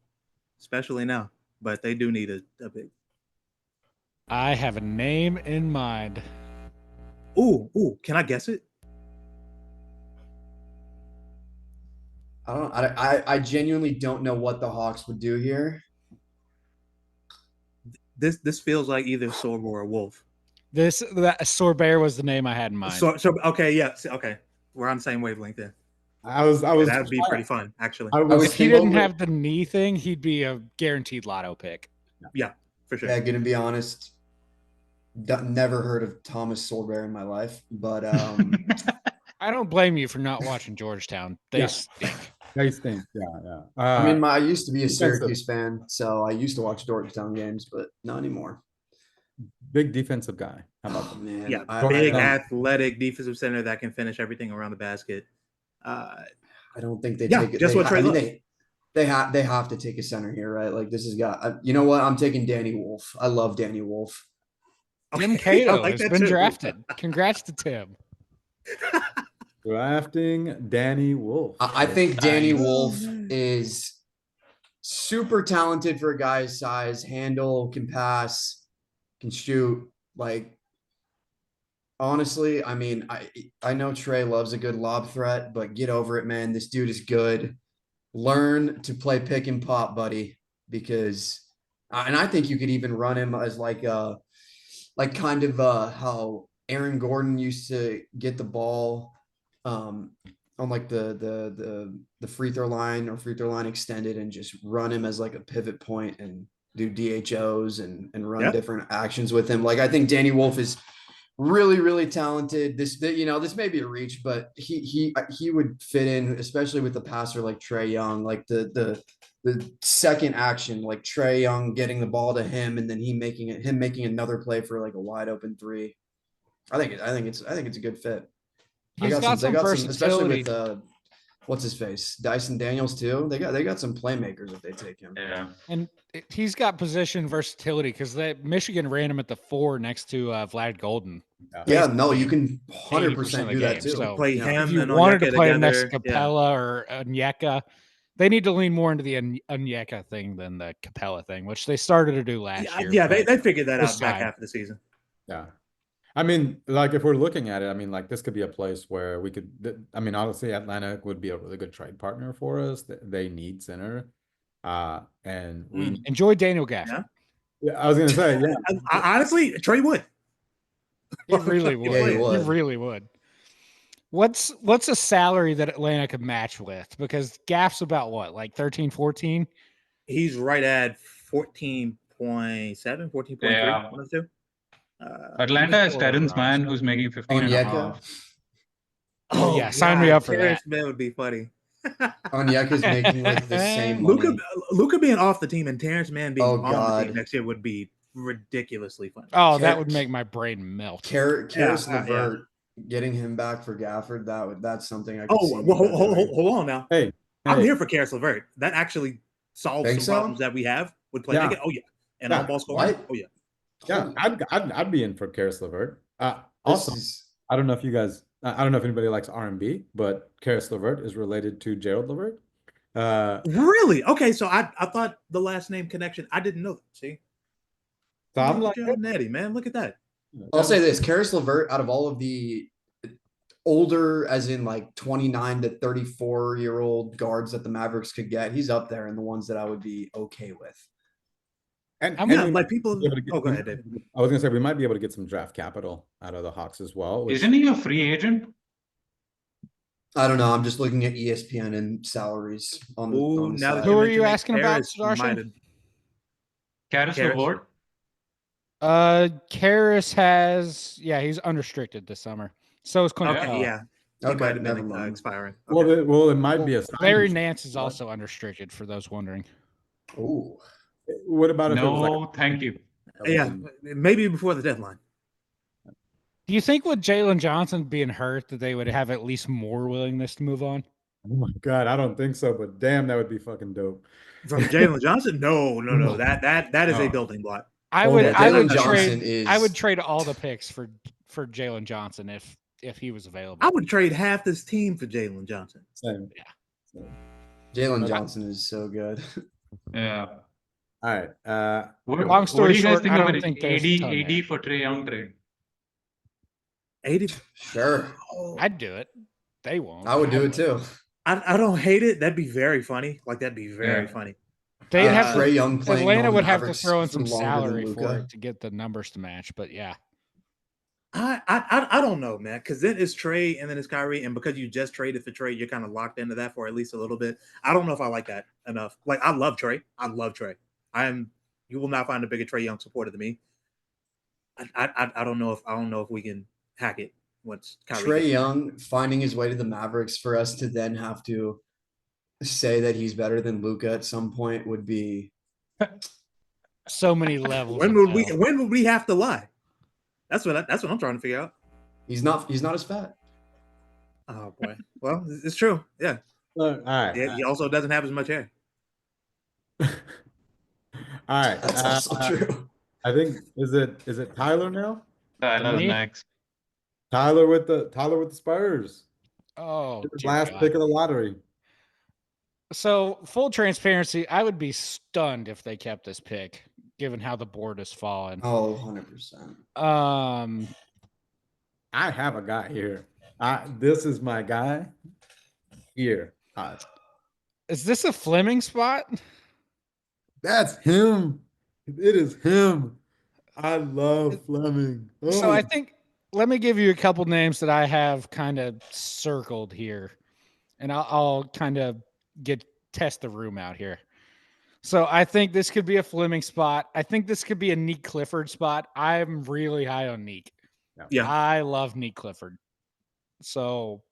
especially now, but they do need a big. I have a name in mind. Ooh, can I guess it? I genuinely don't know what the Hawks would do here. This feels like either Sorbo or Wolf. That Sorbear was the name I had in mind. So okay, yeah, okay. We're on the same wavelength then. I was That'd be pretty fun, actually. I was if he didn't thinking- have the knee thing, he'd be a guaranteed lotto pick. Yeah, for sure. Yeah, gonna be honest. Never heard of Thomas Sorbear in my life, but I don't blame you for not watching Georgetown. They Yeah. stink. They stink. Yeah. I mean, I used to be a defensive. Syracuse fan, so I used to watch Georgetown games, but not anymore. big defensive guy. How about Oh that? man, Yeah, I big don't- athletic defensive center that can finish everything around the basket. I don't think they Yeah, take it. just what Trey I mean, loves. They have to take a center here, right? Like this has got. You know what? I'm taking Danny Wolf. I love Danny Wolf. Tim Okay, I Cato like has that been too. drafted. Congrats to Tim. Drafting Danny Wolf. I think Danny Nice. Wolf Oh, man. is super talented for a guy's size. Handle, can pass, can shoot. Like honestly, I mean, I know Trey loves a good lob threat, but get over it, man. This dude is good. Learn to play pick and pop, buddy, because and I think you could even run him as like kind of how Aaron Gordon used to get the ball um on like the free throw line or free throw line extended and just run him as like a pivot point and do DHOs and run Yeah. different actions with him. Like I think Danny Wolf is really talented. This may be a reach, but he would fit in, especially with the passer like Trey Young, like the second action, like Trey Young getting the ball to him and then him making another play for like a wide open three. I think it's a good fit. He's got some especially versatility. with what's his face, Dyson Daniels too. They got some playmakers if they take him. Yeah. And he's got position versatility because Michigan ran him at the 4 next to Vlad Golden. Yeah, no, you basically can 80% 100% of the do that game, too. so Play Yeah. him if you and wanted to Onyeka play him next to together, yeah. Capella or Onyeka, they need to lean more into the Onyeka thing than the Capella thing, which they started to do last year. Yeah, they but figured that this out back time- half of the season. Yeah. I mean, like if we're looking at it, I mean, like this could be a place where we could, I mean, honestly, Atlanta would be a really good trade partner for us. They need center. And we, enjoy Daniel Gafford. Yeah. I was going to say, yeah. Honestly, Trey would. He really would. Yeah, he He would. really would. What's a salary that Atlanta could match with? Because Gaff's about what, like 13, 14? He's right at 14.7, 14.3. Yeah. One of the two. Atlanta has Scorer, Terrence Mann, honestly. who's making 15 and a Onyeka. half. Oh, yeah, sign me up for Terrence that. Mann would be funny. Onyeka's making like the same Luka money. being off the team and Terrence Mann being Oh, on the God. team next year would be ridiculously funny. Oh, Car- that would make my brain melt. Karis Yeah, LeVert getting him back for Gafford, that's something I could Oh, see. well, them doing. hold on now. Hey, I'm hey, here for Karis LeVert. That actually solves Think some so? problems that we have with playmaking. Yeah. Oh yeah, and Yeah. on ball scoring. What? Oh yeah. Yeah, I'd be in for Karis LeVert. This Also, is I don't know if you guys, I don't know if anybody likes R&B, but Karis LeVert is related to Gerald LeVert. Really? Okay, so I thought the last name connection. I didn't know that. See, So I'm like, Joe Natty, man, look at that. I'll say this: Karis LeVert, out of all of the older, as in like 29 to 34-year-old guards that the Mavericks could get, he's up there in the ones that I would be okay with. and Yeah, we like might people. be able to get- Oh, go we ahead, might- Dave. I was gonna say we might be able to get some draft capital out of the Hawks as well. which- Isn't he a free agent? I don't know. I'm just looking at ESPN and salaries on the, Ooh, on the now that side. Who are mention you it, asking about, Karis Sudarshan? might have- Karis Karis. LeVert? Karis he's unrestricted this summer. So is Clint Okay, Capella. yeah. He Okay, might have never been mind. expiring. Well, Okay. it might be a Larry signing. Nance is also unrestricted, for those wondering. Ooh, What about if it was like No, thank you. Yeah, maybe before the deadline. Do you think with Jalen Johnson being hurt that they would have at least more willingness to move on? Oh my God, I don't think so, but damn, that would be fucking dope. From Jalen Johnson? No. That is a No. building block. I Oh, would yeah, I Jalen would Johnson trade is. I would trade all the picks for Jalen Johnson if he was available. I would trade half this team for Jalen Johnson. Same. Yeah. Same. Jalen Okay. Johnson is so good. Yeah. All right. What, Long what story do you guys short, think I of don't an think there's a ton AD there. for Trey Young trade? 80. Sure, I'd do it. They won't. I would do it too. I don't hate it. That'd be very funny. Like that'd be very Yeah. funny. They'd Yeah, have Trey to, Young playing Atlanta on the would have to Mavericks throw in for some longer than salary for Luka. it to get the numbers to match. But yeah, I don't know, man. Because then it's Trey and then it's Kyrie, and because you just traded for Trey, you're kind of locked into that for at least a little bit. I don't know if I like that enough. Like I love Trey. You will not find a bigger Trey Young supporter than me. I don't know if we can hack it once Kyrie Trey gets- Young finding his way to the Mavericks for us to then have to say that he's better than Luka at some point would be. so many levels. When of would we? hell. When would we have to lie? That's what I'm trying to figure out. He's not as fat. Oh boy. Well, it's true. Yeah. all right. Yeah. He also doesn't have as much hair. All right. That's also true. I think is it Tyler now? Tyler Me? next. Tyler with the Spurs. Oh, His dear last God. pick of the lottery. So, full transparency, I would be stunned if they kept this pick, given how the board has fallen. Oh, 100%. Um, I have a guy here. This is my guy here. is this a Fleming spot? That's him. It is him. I love Fleming. So, I Oh, think let me give you a couple names that I have kind of circled here, and I'll kind of test the room out here. So, I think this could be a Fleming spot. I think this could be a Neek Clifford spot. I'm really high on Neek. Yeah. I love Neek Clifford. So,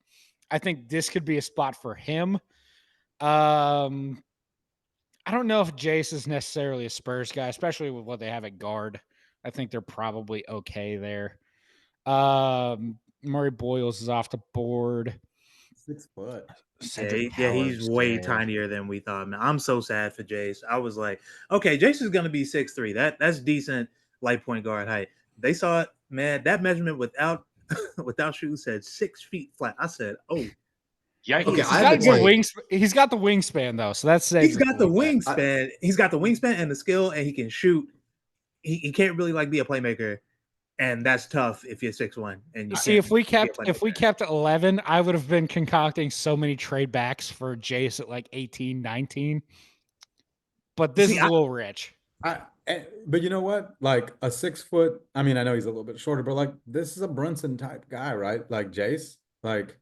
I think this could be a spot for him. I don't know if Jace is necessarily a Spurs guy, especially with what they have at guard. I think they're probably okay there. Murray Boyles is off the board. 6 foot. Cedric Yeah, he's Powers way there. tinier than we thought, man. I'm so sad for Jace. I was like, okay, Jace is gonna be 6'3". That's decent light point guard height. They saw it, man. That measurement without without shoes said 6 feet flat. I said, oh, Yikes. Okay, He's I got have a to good take- wings. He's got the wingspan though, so that saves. he's it a got the little bit. wingspan. He's got the wingspan and the skill, and he can shoot. He can't really like be a playmaker, and that's tough if you're 6'1". And you See, can't if we be a playmaker. kept 11, I would have been concocting so many trade backs for Jace at like 18, 19. But this See, is a little rich. But you know what? Like a 6 foot. I mean, I know he's a little bit shorter, but like this is a Brunson type guy, right? Like Jace, like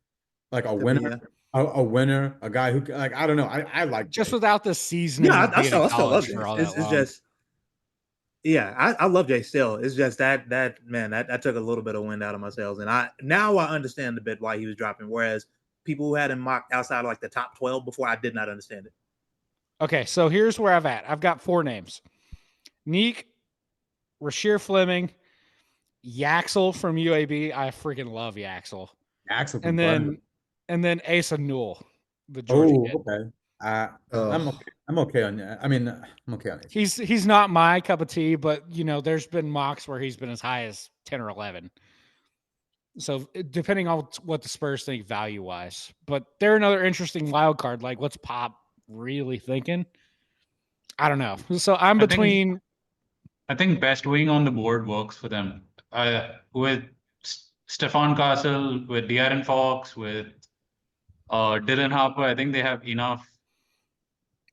a Could be, winner, a winner, a guy who like I don't know. I like Just Jace. without the seasoning yeah, of I being still in love college for Jace. all It's that long. just, yeah, I love Jay still. It's just that man, that took a little bit of wind out of my sails, and I understand a bit why he was dropping. Whereas people who had him mocked outside of like the top 12 before, I did not understand it. Okay, so here's where I've at. I've got 4 names: Neek, Rasheer Fleming, Yaxel from UAB. I freaking love Yaxel. Axel And Compartment. then Asa Newell, the Georgia Oh, kid. okay. I'm Ugh. okay. I'm okay on that. I mean, I'm okay on it. He's not my cup of tea, but there's been mocks where he's been as high as 10 or 11. So depending on what the Spurs think value wise, but they're another interesting wild card. Like, what's Pop really thinking? I don't know. So I'm between. I think best wing on the board works for them. With Stephon Castle, with De'Aaron Fox, with Dylan Harper, I think they have enough.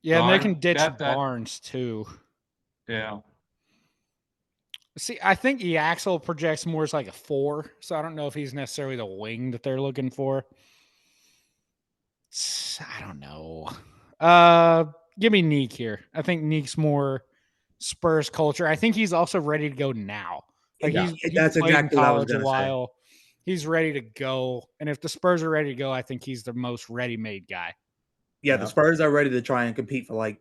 Yeah, and they can guard ditch depth that- Barnes too. Yeah. See, I think Yaxel projects more as like a 4, so I don't know if he's necessarily the wing that they're looking for. I don't know. Give me Neek here. I think Neek's more Spurs culture. I think he's also ready to go now. Like Yeah, he's that's played in exactly what I was college a gonna say. while. He's ready to go, and if the Spurs are ready to go, I think he's the most ready-made guy. Yeah, Yeah. the Spurs are ready to try and compete for like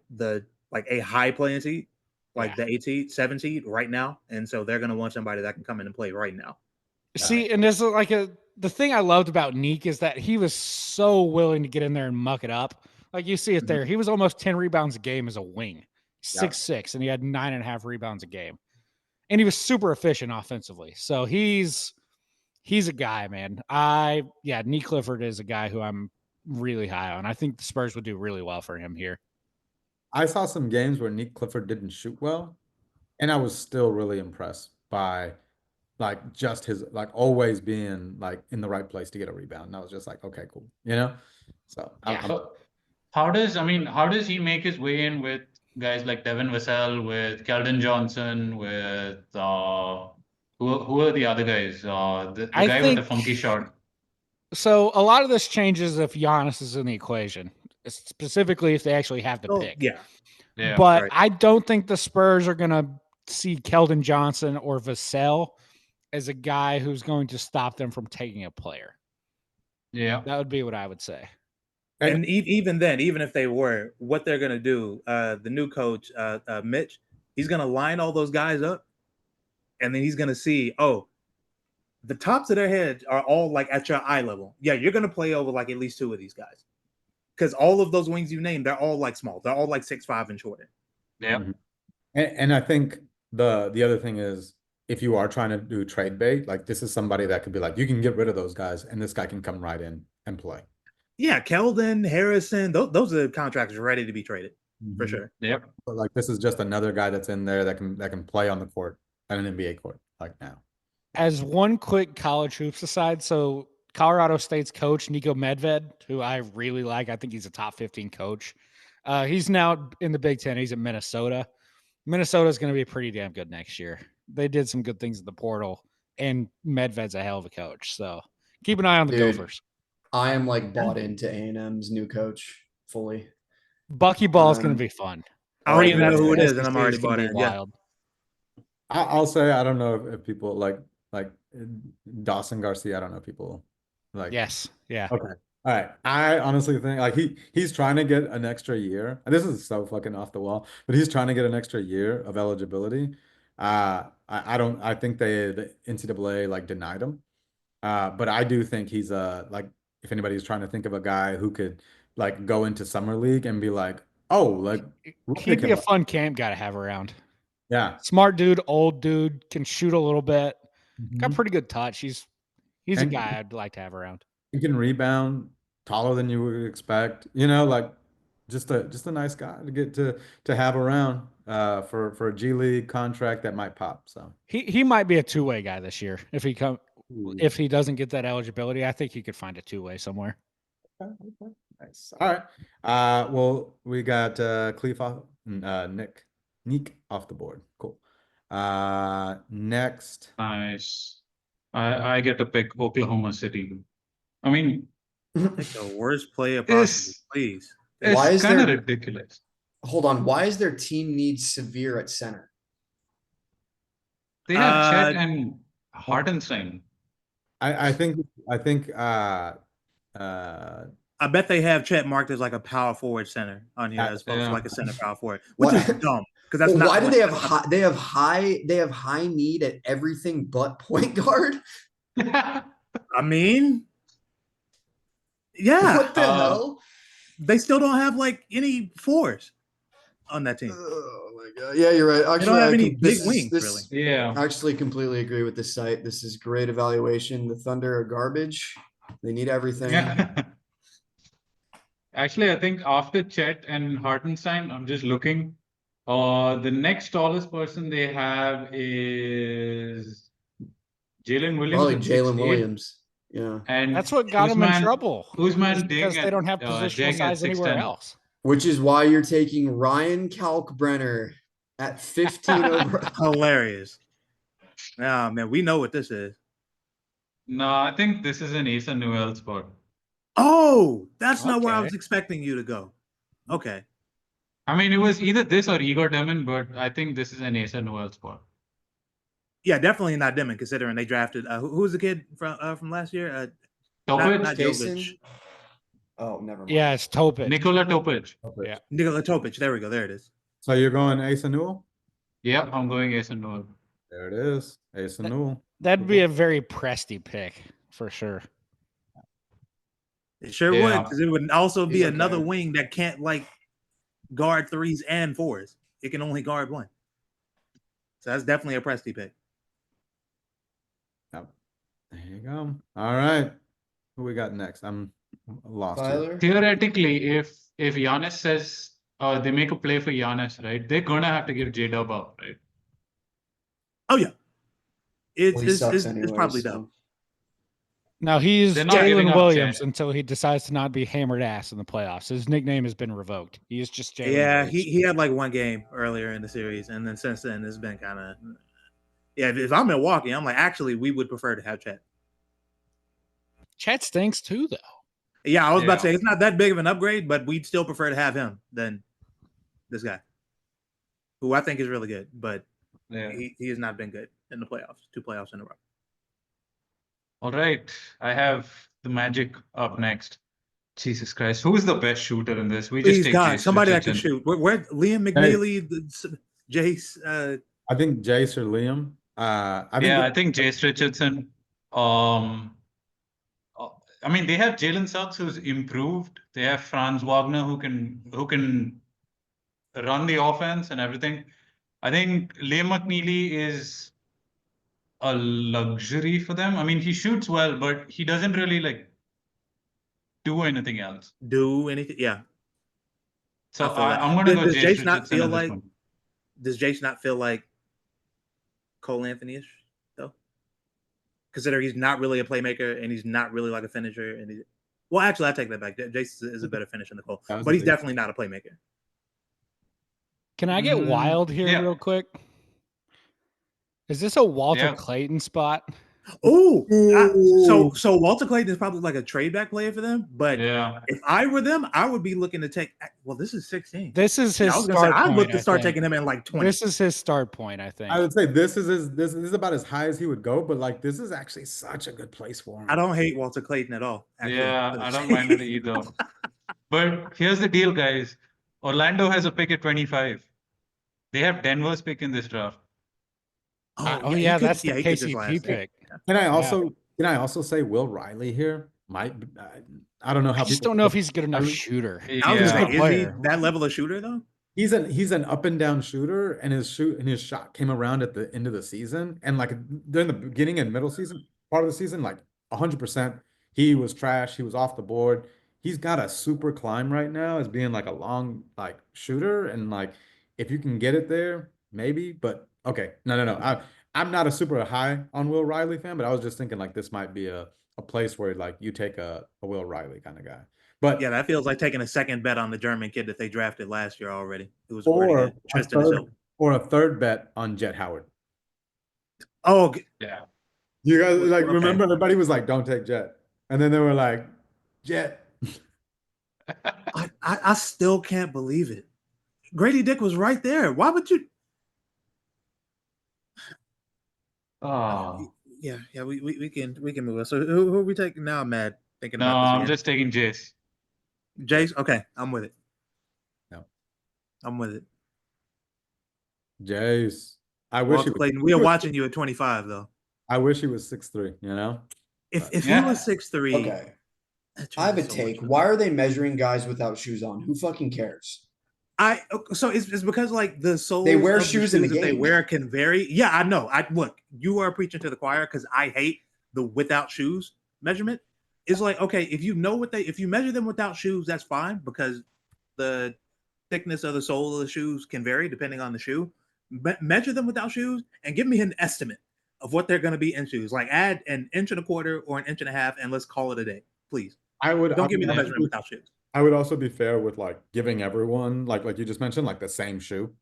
a high playing seed, like Yeah. the 8 seed, 7 seed right now, and so they're gonna want somebody that can come in and play right now. See, and there's like the thing I loved about Neek is that he was so willing to get in there and muck it up. Like you see it there. He was almost 10 rebounds a game as a wing, 6'6", and he had 9.5 rebounds a game. And he was super efficient offensively. So he's a guy, man. Neek Clifford is a guy who I'm really high on. I think the Spurs would do really well for him here. I saw some games where Nick Clifford didn't shoot well, and I was still really impressed by like just his like always being like in the right place to get a rebound. And I was just like, okay, cool. So Yeah. How does he make his way in with guys like Devin Vassell, with Keldon Johnson, with who are the other guys? The I guy with the think- funky shot. So a lot of this changes if Giannis is in the equation, specifically if they actually have the Oh, pick. yeah. Yeah. But right. I don't think the Spurs are going to see Keldon Johnson or Vassell as a guy who's going to stop them from taking a player. Yeah. That would be what I would say. And even then, even if they were, what they're gonna do, the new coach, Mitch, he's gonna line all those guys up, and then he's gonna see, oh, the tops of their heads are all like at your eye level. Yeah, you're gonna play over like at least 2 of these guys, because all of those wings you named, they're all like small. They're all like 6'5" and shorter. Yeah. Mhm. And I think the other thing is if you are trying to do trade bait, like this is somebody that could be like, you can get rid of those guys and this guy can come right in and play. Yeah, Keldon, Harrison, those are contractors ready to be traded for Mhm. sure. Yep. But like this is just another guy that's in there that can play on the court at an NBA court like now. As one quick college hoops aside, so Colorado State's coach Nico Medved, who I really like, I think he's a top 15 coach. He's now in the Big Ten. He's at Minnesota. Minnesota's going to be pretty damn good next year. They did some good things in the portal, and Medved's a hell of a coach. So keep an eye on the Dude. Gophers. I am like bought into A&M's new coach fully. Bucky Ball is going to be fun. I don't Oh, even know who it yeah. is, and I'm already SEC is gonna bought be in. Yeah. wild. I'll say I don't know if people like Dawson Garcia. I don't know if people like. Yes. Yeah. Okay. All right. I honestly think like he's trying to get an extra year. And this is so fucking off the wall, but he's trying to get an extra year of eligibility. I think the NCAA like denied him. But I do think he's like if anybody's trying to think of a guy who could like go into summer league and be like, oh, like we'll He'd pick be him a up. fun camp guy to have around. Yeah. Smart dude, old dude, can shoot a little bit. Got Mhm. pretty good touch. He's a And guy I'd like to have around. he can rebound, taller than you would expect. You know, like just a nice guy to get to have around for a G League contract that might pop. So He might be a two-way guy this year Ooh. if he doesn't get that eligibility. I think he could find a two-way somewhere. Okay, okay. Nice. All right. Well, we got Cleve off, Neek off the board. Cool. Next. Nice. I get to pick Oklahoma City. I mean, Pick the worst player possible, This- please. Why it's is kind of there- ridiculous. Hold on. Why is their team need Severe at center? They have Chet Uh, and Hartenstein. I think I bet they have Chet marked as like a power forward center on here as opposed Yeah. to like a center power forward, which is What? dumb because that's Well, not. why do what- they have that's not- they have high need at everything but point guard? I mean, yeah, What the hell? they still don't have like any fours on that team. Oh my god. Yeah, you're right. Actually, don't have I any com- big this is- wings, this- really. Yeah. I actually completely agree with this site. This is great evaluation. The Thunder are garbage. They need everything. Actually, I think after Chet and Hartenstein, I'm just looking. The next tallest person they have is Jalen Williams. Probably at Jalen 6'8", Williams. Yeah. And That's what got them in Usman- trouble. Usman is because Deng they at- don't have Deng positional at size anywhere 6'10". else. Which is why you're taking Ryan Kalkbrenner at 15 over. Hilarious. Nah, man, we know what this is. No, I think this is an Asa Newell spot. Oh, that's not where I Okay. was expecting you to go. Okay. I mean, it was either this or Igor Demon, but I think this is an Asa Newell spot. Yeah, definitely not Demon, considering they drafted who was the kid from last year? Topic, not Jason. Jovic. Oh, never mind. Yeah, it's Topic. Nikola Topic. Yeah. Nikola Topic. There we go. There it is. So you're going Asa Newell? Yep, I'm going Asa Newell. There it is. Asa Newell. That'd be a very Presty pick for sure. It sure Yeah. would, because it would also be He's another okay. wing that can't like guard threes and fours. It can only guard one. So that's definitely a Presty pick. Yep. There you go. All right. Who we got next? I'm lost here. Tyler. Theoretically, if Giannis says they make a play for Giannis, right? They're gonna have to give J-Dub up, right? Oh yeah. It's Well, he it's, sucks it's, anyway, it's probably so- dumb. Now he's They're not giving Jalen up Williams Chet. until he decides to not be hammered ass in the playoffs. His nickname has been revoked. He is just Jalen Yeah, Williams. he had like one game earlier in the series, and then since then it's been kind of if I'm Milwaukee, I'm like, actually, we would prefer to have Chet. Chet stinks too, though. Yeah, I was about to Yeah. say it's not that big of an upgrade, but we'd still prefer to have him than this guy, who I think is really good, but Yeah. he has not been good in the playoffs, 2 playoffs in a row. All right. I have the Magic up next. Jesus Christ. Who's the best shooter in this? We just Please take God, Jace somebody that can Richardson. shoot. Where Liam McNeely, Jace, I think Jace or Liam. I think Yeah, I think Jace Richardson. I mean, they have Jalen Suggs who's improved. They have Franz Wagner who can run the offense and everything. I think Liam McNeely is a luxury for them. I mean, he shoots well, but he doesn't really like do anything else. Do anything? Yeah, So I feel that. I'm gonna go Does Jace Jace not Richardson feel at this like? point. Does Jace not feel like Cole Anthony-ish though? Consider he's not really a playmaker and he's not really like a finisher. And well, actually, I take that back. Jace is a better finisher than Cole, but he's definitely not a playmaker. Can I get wild here yeah. real quick? Is this a Walter Yeah. Clayton spot? Oh, so Walter Clayton is probably like a trade back player for them. But Yeah. if I were them, I would be looking to take. Well, this is 16. This is his I was gonna start say I'd point. look to start I think. taking him in like 20. This is his start point, I think. I would say this is about as high as he would go, but like this is actually such a good place for him. I don't hate Walter Clayton at all. Actually. Yeah, I don't mind it either. But here's the deal, guys. Orlando has a pick at 25. They have Denver's pick in this draft. Yeah, that's the he could just KCP last. pick. Can I also say Will Riley here? Might be, I don't know how I just people don't know if he's a good enough shooter. I was gonna Yeah. say, is he that level of shooter though? He's an up and down shooter, and his shot came around at the end of the season, and like during the beginning and middle season part of the season, like 100%, he was trash. He was off the board. He's got a super climb right now as being like a long like shooter, and like if you can get it there, maybe. But okay, no. I'm not a super high on Will Riley fan, but I was just thinking like this might be a place where like you take a Will Riley kind of guy. But yeah, that feels like taking a second bet on the German kid that they drafted last year already. It was pretty good. Tristan or a third bet on Jet Howard. Oh, yeah. You guys like remember everybody was like, "Don't take Jet," and then they were like, "Jet." I still can't believe it. Grady Dick was right there. Why would you? Oh. Yeah. We can move on. So who are we taking now? I'm mad thinking No, about this. I'm just taking Jace. Jace. Okay, I'm with it. No, I'm with it. Jace. I wish Walter Clayton. We are watching you at 25 though. I wish he was 6'3", you know? If he was 6'3", okay. I have a take. Why are they measuring guys without shoes on? Who fucking cares? So it's because like the soles They wear of shoes the in the that they game. wear can vary. Yeah, I know. Look, you are preaching to the choir because I hate the without shoes measurement. It's like, okay, if you measure them without shoes, that's fine because the thickness of the sole of the shoes can vary depending on the shoe. Measure them without shoes and give me an estimate of what they're going to be in shoes. Like add an inch and a quarter or an inch and a half, and let's call it a day, please. Don't give me the measurement without shoes. I would also be fair with like giving everyone like you just mentioned like the same shoe,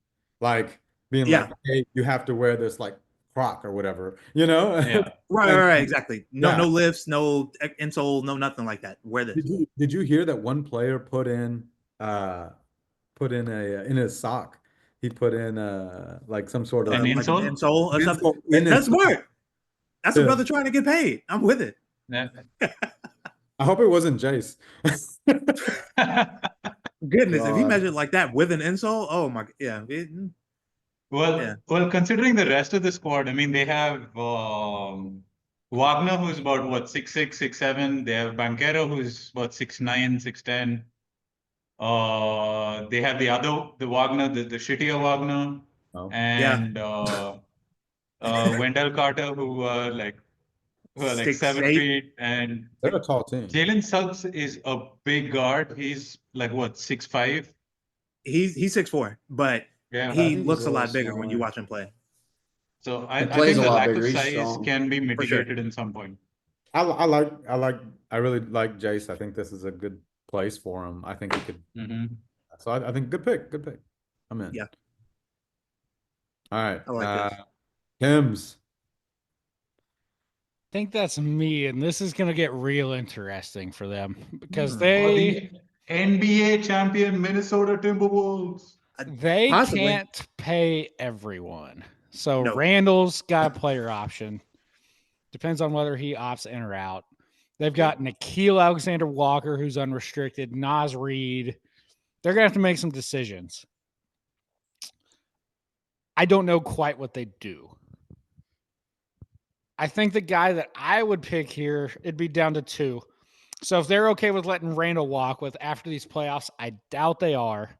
like being like, hey, you have to wear this like Croc or whatever, you know? Yeah. right, exactly. No lifts, no insole, no nothing like that. Wear this. Did you hear that one player put in in his sock? He put in like some sort of an insole? Like insole or something. That's smart. That's a brother trying to get paid. I'm with it. Yeah. I hope it wasn't Jace. Goodness, if he measured like that with an insole, oh my, yeah. Well, considering the rest of the squad, I mean, they have Wagner, who's about what 6'6", 6'7". They have Banchero, who's about 6'9", 6'10". They have the Wagner, the shittier Wagner, and Wendell Carter, who are like 7 feet, and they're a tall team. Jalen Suggs is a big guard. He's like what 6'5". He's 6'4", but he looks a lot bigger when you watch him play. So I think the lack of size can be mitigated in some point. I really like Jace. I think this is a good place for him. I think he could. So I think good pick. I'm in. Yeah. All right. I like this. Tim's. I think that's me, and this is going to get real interesting for them because the NBA champion Minnesota Timberwolves. They can't pay everyone. So Randall's got a player option. Depends on whether he opts in or out. They've got Nickeil Alexander-Walker, who's unrestricted, Naz Reid. They're going to have to make some decisions. I don't know quite what they do. I think the guy that I would pick here, it'd be down to two. So if they're okay with letting Randall walk with after these playoffs, I doubt they are.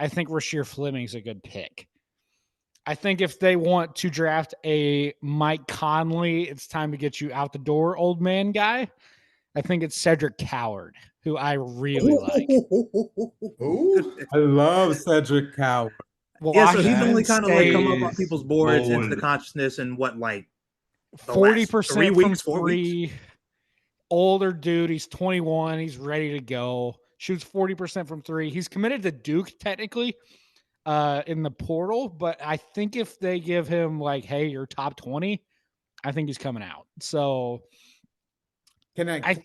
I think Rasheer Fleming's a good pick. I think if they want to draft a Mike Conley, it's time to get you out the door, old man guy. I think it's Cedric Coward, who I really like. Ooh. I love Cedric Coward. Yeah, so he's Washington only kind of like come up on State people's boards into the bold. consciousness in what, like the 40% last 3 from weeks, 4 weeks? three. Older dude. He's 21. He's ready to go. Shoots 40% from three. He's committed to Duke technically in the portal, but I think if they give him like, hey, you're top 20, I think he's coming out. So Can I I-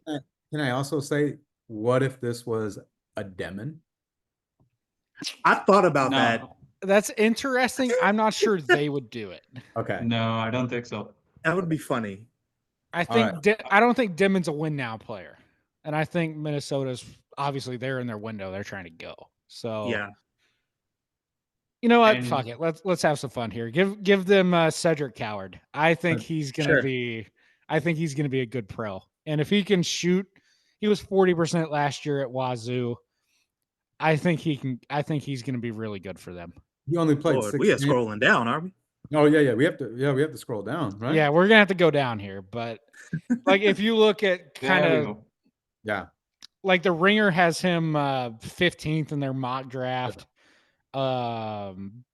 can I also say, what if this was a demon? I thought about No, that. that's interesting. I'm not sure they would do it. Okay. no, I don't think so. That would be funny. I All think right. I don't think Dimmon's a win now player, and I think Minnesota's obviously they're in their window. They're trying to go. So Yeah. you know what? And- Fuck it. Let's have some fun here. Give them Cedric Coward. I think he's gonna Sure. be. I think he's gonna be a good pro. And if he can shoot, he was 40% last year at Wazoo. I think he can. I think he's gonna be really good for them. He only played Lord, 6 we are games. scrolling down, aren't we? Oh yeah, we have to scroll down, right? Yeah, we're gonna have to go down here, but like if you look at kind There we of go. Yeah. like the Ringer has him 15th in their mock draft. Um,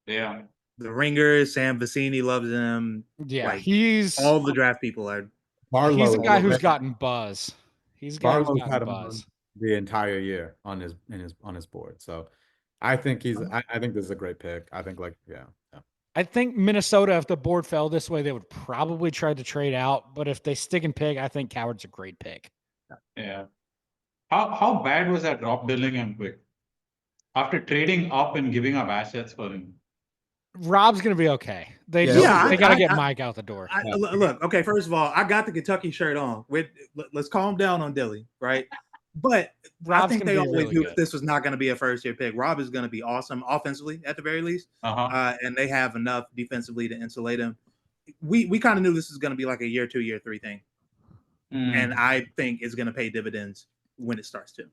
Yeah. The Ringer, Sam Vecini loves him. yeah, Like, he's All the draft people are. Barlow. he's a guy who's had- gotten buzz. He's a guy who's Barlow's gotten had him buzz. the entire year on his board. So I think I think this is a great pick. I think yeah. I think Minnesota, if the board fell this way, they would probably try to trade out. But if they stick and pick, I think Coward's a great pick. Yeah. How bad was that Rob Dillingham pick? After trading up and giving up assets for him. Rob's gonna be okay. They Yeah, just, yeah, they gotta I- get I- Mike out the door. Yeah. Look, okay, first of all, I got the Kentucky shirt on. Let's calm down on Dilly, right? But I Rob's think gonna they be always really knew good. that this was not going to be a first-year pick. Rob is going to be awesome offensively at the very least, Uh-huh. and they have enough defensively to insulate him. We kind of knew this was going to be like a year 2, year 3 thing, and I think it's going to pay dividends when it starts to.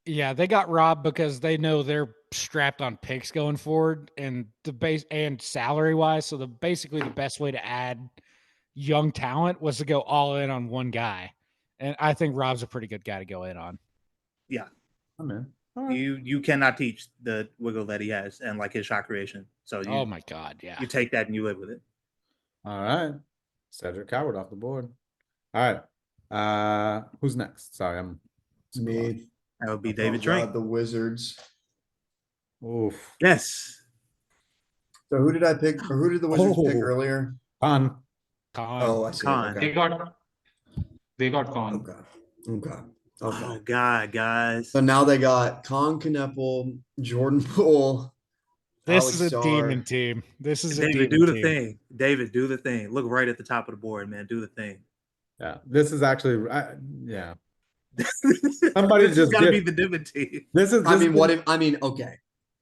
Yeah, they got Rob because they know they're strapped on picks going forward and the base and salary wise. So basically the best way to add young talent was to go all in on one guy. And I think Rob's a pretty good guy to go in on. Yeah, I'm in. All right. you cannot teach the wiggle that he has and like his shot creation. So Oh my God. Yeah. you take that and you live with it. All right. Cedric Coward off the board. All right. Who's next? Sorry, I'm Me. That would be Oh, David God, Trink. the Wizards. Oof. Yes. So who did I pick, or who did the Wizards pick Oh. earlier? Con. Oh, I see. Con. They got Con. Okay. Okay. Oh God, guys. So now they got Con Kneppel, Jordan Poole. This Alex is a Starr. demon team. This is a David, demon do the team. thing. David, do the thing. Look right at the top of the board, man. Do the thing. Yeah. This is actually yeah. Somebody This has just got to get- be the dividend team. This is I this mean, is- what if, I mean, okay.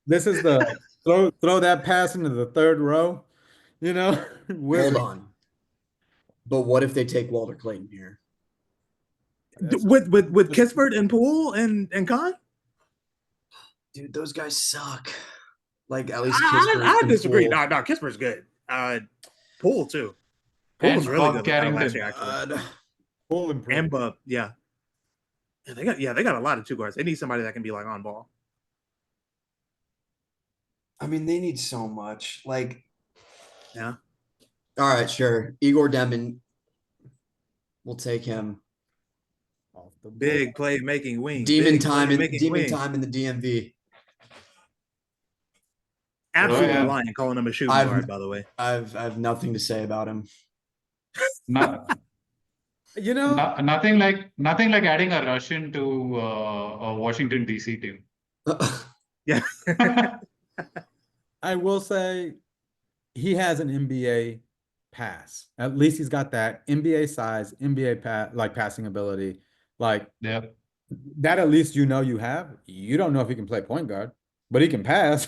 This is the throw that pass into the third row. You know, Hold on. But what if they take Walter Clayton here? With Kispert and Poole and Con? Dude, those guys suck. Like, at least Kispert I and disagree. Poole. No, Kispert's good. Poole too. Poole was And really Bob good last Carrington. year, actually. Full improvement. And Bub, yeah. They got a lot of 2 guards. They need somebody that can be like on ball. I mean, they need so much. Like, Yeah. all right, sure. Igor Demon. We'll take him. Off the board. Big play making wing. Demon Big time in playmaking wing. the DMV. Absolutely Yeah. lying, calling him a shooting I've- guard, by the way. I have nothing to say about him. No, You know, nothing like adding a Russian to a Washington DC team. Yeah. I will say he has an NBA pass. At least he's got that NBA size, NBA passing ability. Like Yeah. that at least you know you have. You don't know if he can play point guard, but he can pass.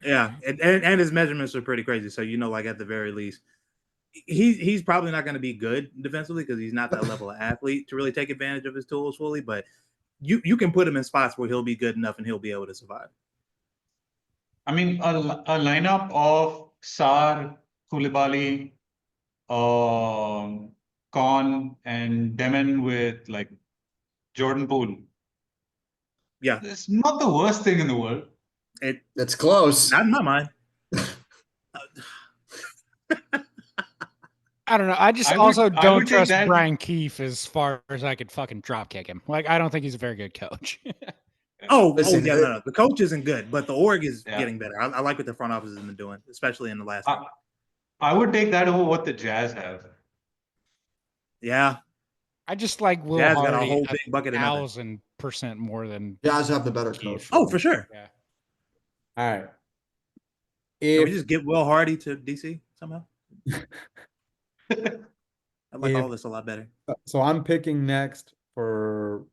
Yeah, and his measurements are pretty crazy. So like at the very least, he's probably not going to be good defensively because he's not that level of athlete to really take advantage of his tools fully. But you can put him in spots where he'll be good enough and he'll be able to survive. I mean, a lineup of Sar, Koulibaly, Con, and Demon with like Jordan Poole. Yeah, It's not the worst thing in the world. That's close. not in my mind. I don't know. I just I also would don't take trust that. Brian Keefe as far as I could fucking drop kick him. Like, I don't think he's a very good coach. Listen, yeah, no. The coach isn't good, but the org is Yeah. getting better. I like what the front office has been doing, especially in the last week. I would take that over what the Jazz have. Yeah, I just like Will Jazz got a Hardy whole big bucket of nothing. 1,000% more than Jazz have the better Keefe. coach. Oh, for sure. Yeah. All right. Can we If just get Will Hardy to DC somehow? I like all this a lot better. so, I'm picking next for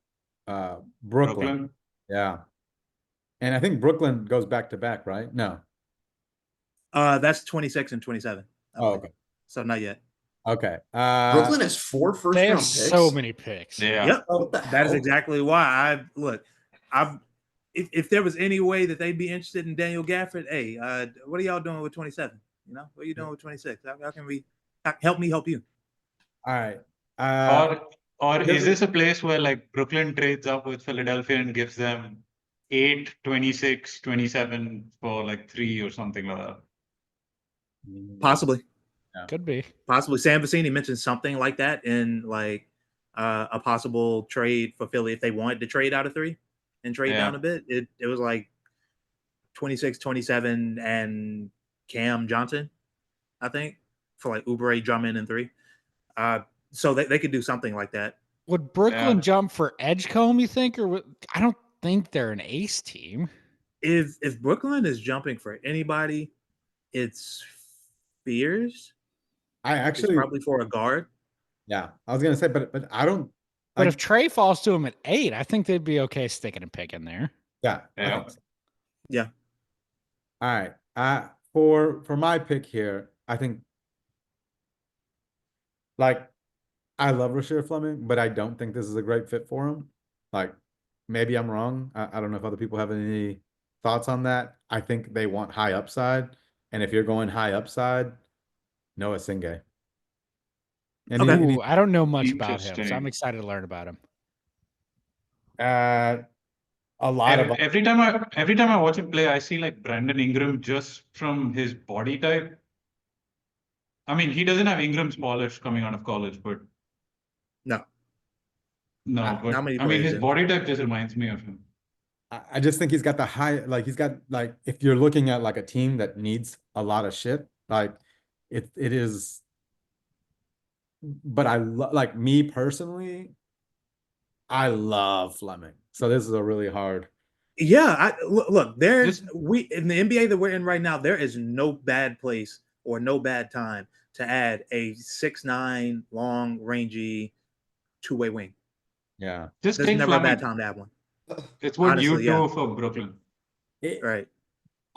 Brooklyn. Yeah. And I think Brooklyn goes back to back, right? No. That's 26 and 27. Oh, okay. So not yet. Okay. Brooklyn has 4 first They round have picks. so many picks. Yeah. Yep. What the That is hell? exactly why if there was any way that they'd be interested in Daniel Gafford, hey, what are y'all doing with 27? You know, what are you doing with 26? How can we help me help you? All right. Or is this a place where like Brooklyn trades up with Philadelphia and gives them 8, 26, 27 for like 3 or something like that? Possibly. Could be. Possibly. Sam Vecini mentioned something like that in like a possible trade for Philly if they wanted to trade out of 3 and trade down a bit. It was like 26, 27, and Cam Johnson, I think, for like Oubre, Drummond, and 3. So they could do something like that. Would Brooklyn jump for Edgecombe, you think? Or I don't think they're an ace team. If Brooklyn is jumping for anybody, it's Fears. It's probably for a guard. Yeah, I was gonna say, but I don't. But if Trey falls to him at 8, I think they'd be okay sticking a pick in there. Yeah. Yeah. All right. For my pick here, I think like I love Rasheer Fleming, but I don't think this is a great fit for him. Like maybe I'm wrong. I don't know if other people have any thoughts on that. I think they want high upside, and if you're going high upside, Noah Singay. And Ooh, I don't know much about him, so I'm Interesting. excited to learn about him. a lot of Every time I watch him play, I see like Brandon Ingram just from his body type. I mean, he doesn't have Ingram's polish coming out of college, but No. but not many I mean, his players do. body type just reminds me of him. I just think he's got the high, like he's got like if you're looking at like a team that needs a lot of shit, like it is. But like me personally, I love Fleming. So this is a really hard. Yeah, look, there's in the NBA that we're in right now, there is no bad place or no bad time to add a 6'9" long, rangy two-way wing. Yeah. Just There's take never Fleming. a bad time to have one. It's what Honestly, you do yeah. for Brooklyn. Right.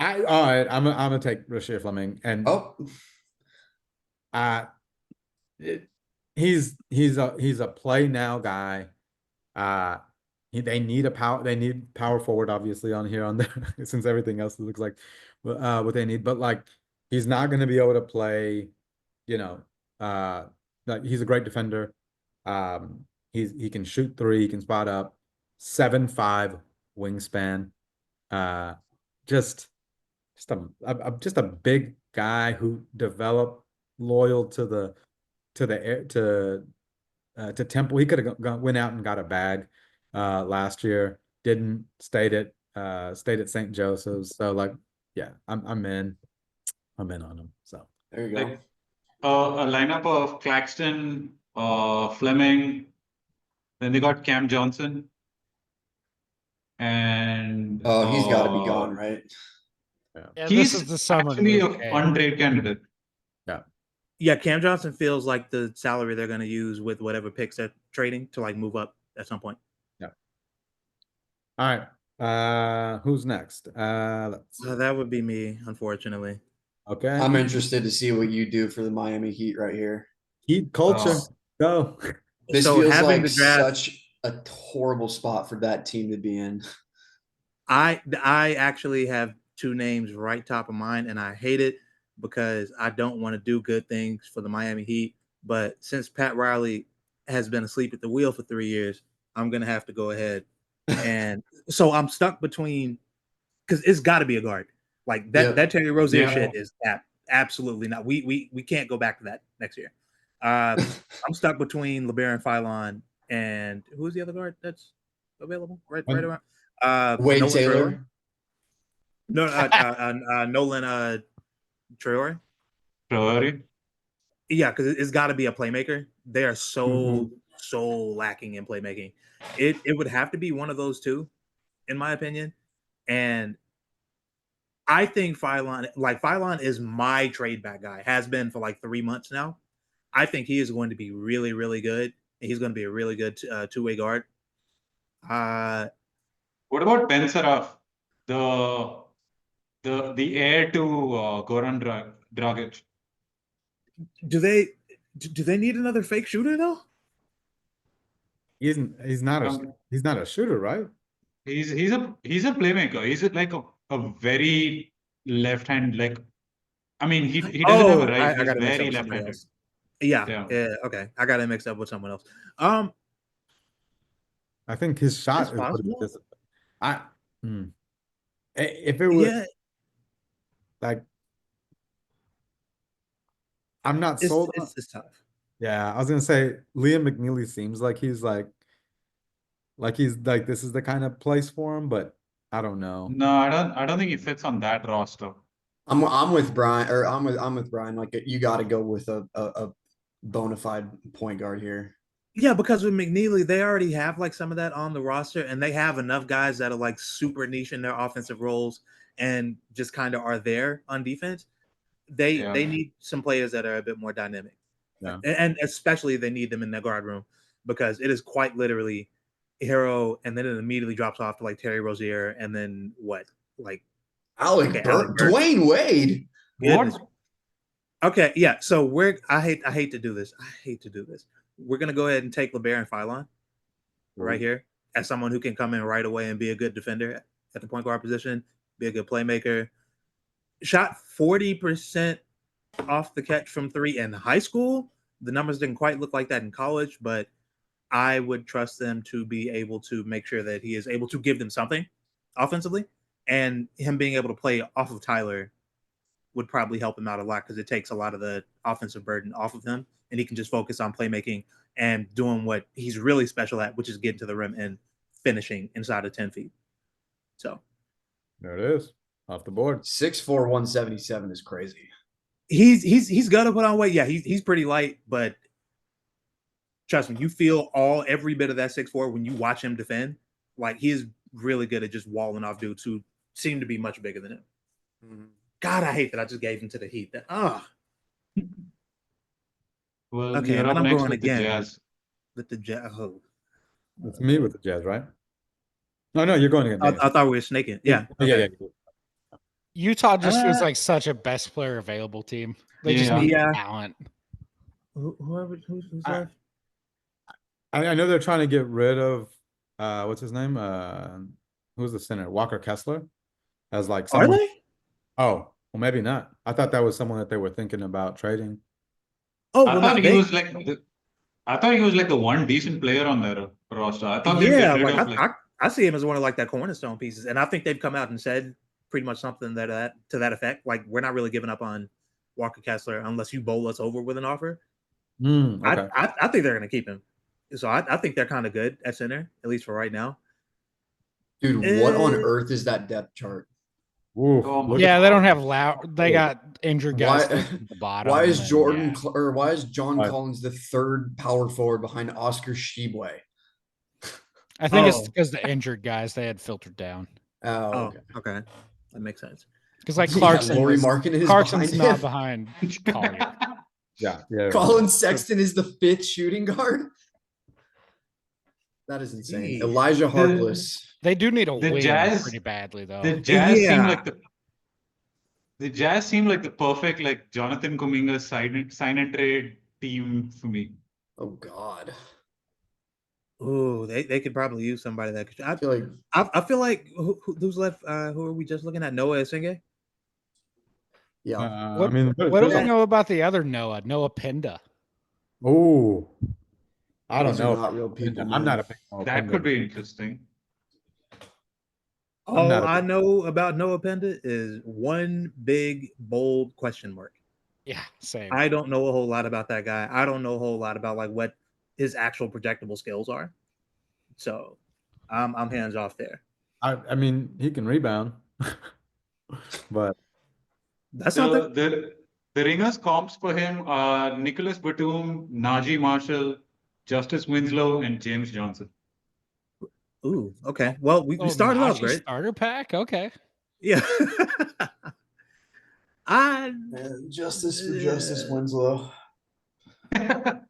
All right. I'm gonna take Rasheer Fleming, and he's a play now guy. They need power forward obviously on here on there since everything else looks like what they need. But like he's not going to be able to play. Like he's a great defender. He can shoot 3. He can spot up. 7'5" wingspan. Just a big guy who developed loyal to Temple. He could have went out and got a bag last year. Didn't. Stayed at St. Joseph's. So like, yeah, I'm in on him. So there you go. Like, a lineup of Claxton, Fleming, then they got Cam Johnson, and he's got to be gone, right? Yeah, he's this is the summer. actually a fun trade candidate. Yeah, Cam Johnson feels like the salary they're going to use with whatever picks they're trading to like move up at some point. Yeah. All right. Who's next? That would be me, unfortunately. Okay. I'm interested to see what you do for the Miami Heat right here. Heat culture. Go. This So feels having like the draft- such a horrible spot for that team to be in. I actually have two names right top of mind, and I hate it because I don't want to do good things for the Miami Heat. But since Pat Riley has been asleep at the wheel for 3 years, I'm gonna have to go ahead. And so I'm stuck between, because it's got to be a guard. Like that Yep. that Terry Rozier Yeah. shit is absolutely not. We can't go back to that next year. I'm stuck between LeBaron Philon and who's the other guard that's available right around Wade Nolan Taylor. Traore? No, Nolan Traore. Traore. Yeah, because it's got to be a playmaker. They are Mm-hmm. so lacking in playmaking. It would have to be one of those two, in my opinion. And I think Philon is my trade back guy. Has been for like 3 months now. I think he is going to be really, really good. He's going to be a really good two-way guard. What about Ben Saraf, the heir to Goran Dragic? Do they need another fake shooter though? He's not a shooter, right? He's a playmaker. He's like a very left hand, like, I mean, he doesn't have a right. I He's got to mix up very with left somebody handed. else. Yeah, Yeah. okay. I got to mix up with someone else. I think his shot It's is what possible. it is. If it was Yeah, like, I'm not sold on. it's tough. Yeah, I was gonna say Liam McNeely seems like he's like this is the kind of place for him, but I don't know. No, I don't think he fits on that roster. I'm with Bryan, or I'm with Bryan. Like you got to go with a bona fide point guard here. Yeah, because with McNeely, they already have like some of that on the roster, and they have enough guys that are like super niche in their offensive roles and just kind of are there on defense. They need some players that are a bit more dynamic. Yeah. And especially they need them in the guard room, because it is quite literally Hero, and then it immediately drops off to like Terry Rozier, and then what? Like Alec Burke, Dwayne Wade. Goodness. Okay, yeah. So I hate to do this. We're gonna go ahead and take LeBaron Philon right here as someone who can come in right away and be a good defender at the point guard position, be a good playmaker. Shot 40% off the catch from three in high school. The numbers didn't quite look like that in college, but I would trust them to be able to make sure that he is able to give them something offensively, and him being able to play off of Tyler would probably help him out a lot, because it takes a lot of the offensive burden off of him, and he can just focus on playmaking and doing what he's really special at, which is getting to the rim and finishing inside of 10 feet. So there it is, off the board. 6'4", 177 is crazy. He's gonna put on weight. Yeah, he's pretty light, but trust me, you feel every bit of that 6'4" when you watch him defend. Like, he is really good at just walling off dudes who seem to be much bigger than him. Mm-hmm. God, I hate that I just gave him to the Heat. Well, okay, you're and up I'm next going with the again Jazz. with the Jazz. Oh. It's me with the Jazz, right? No, you're going again. I thought we were snaking. Yeah. Okay. Yeah. Utah just feels like such a best player available team. They just need talent. Who's left? I know they're trying to get rid of what's his name? Who's the center? Walker Kessler. As like someone. Are they? Oh, well, maybe not. I thought that was someone that they were thinking about trading. Oh, I thought he was like the one decent player on their roster. I thought they'd get rid of I see him as one of like that cornerstone pieces, and I think they've come out and said pretty much something to that effect. Like, we're not really giving up on Walker Kessler unless you bowl us over with an offer. Okay. I think they're going to keep him. So I think they're kind of good at center, at least for right now. Dude, what on earth is that depth chart? Yeah, they don't have They got injured guys at the bottom. Why is why is John Collins the third power forward behind Oscar Tshiebwe? I think it's because the injured guys they had filtered down. Oh, okay. That makes sense. Because like Clarkson, Laurie Markkinen is Clarkson's behind not behind Collier. Yeah. Colin Sexton is the fifth shooting guard. That is insane. Elijah Harkless. They do need a wing pretty badly, though. The Jazz seem like the perfect like Jonathan Kuminga sign and trade team for me. Oh God. Ooh, they could probably use somebody that could. I feel like I feel like who's left? Who are we just looking at? Noah Esenge? yeah. I What mean, what do we Yeah. know about the other Noah? Noah Penda. Oh, I don't Those are know. not real people, I'm not man. a big Noah That Penda could guy. be interesting. I'm not All a I big- know about Noah Penda is one big bold question mark. Yeah, same. I don't know a whole lot about that guy. I don't know a whole lot about like what his actual projectable skills are. So I'm hands off there. I mean, he can rebound, but That's something. The ringers comps for him are Nicholas Batum, Najee Marshall, Justice Winslow, and James Johnson. Ooh, okay. Well, we Oh, started off Najee great. starter pack. Okay. Yeah. I Justice for Justice Winslow.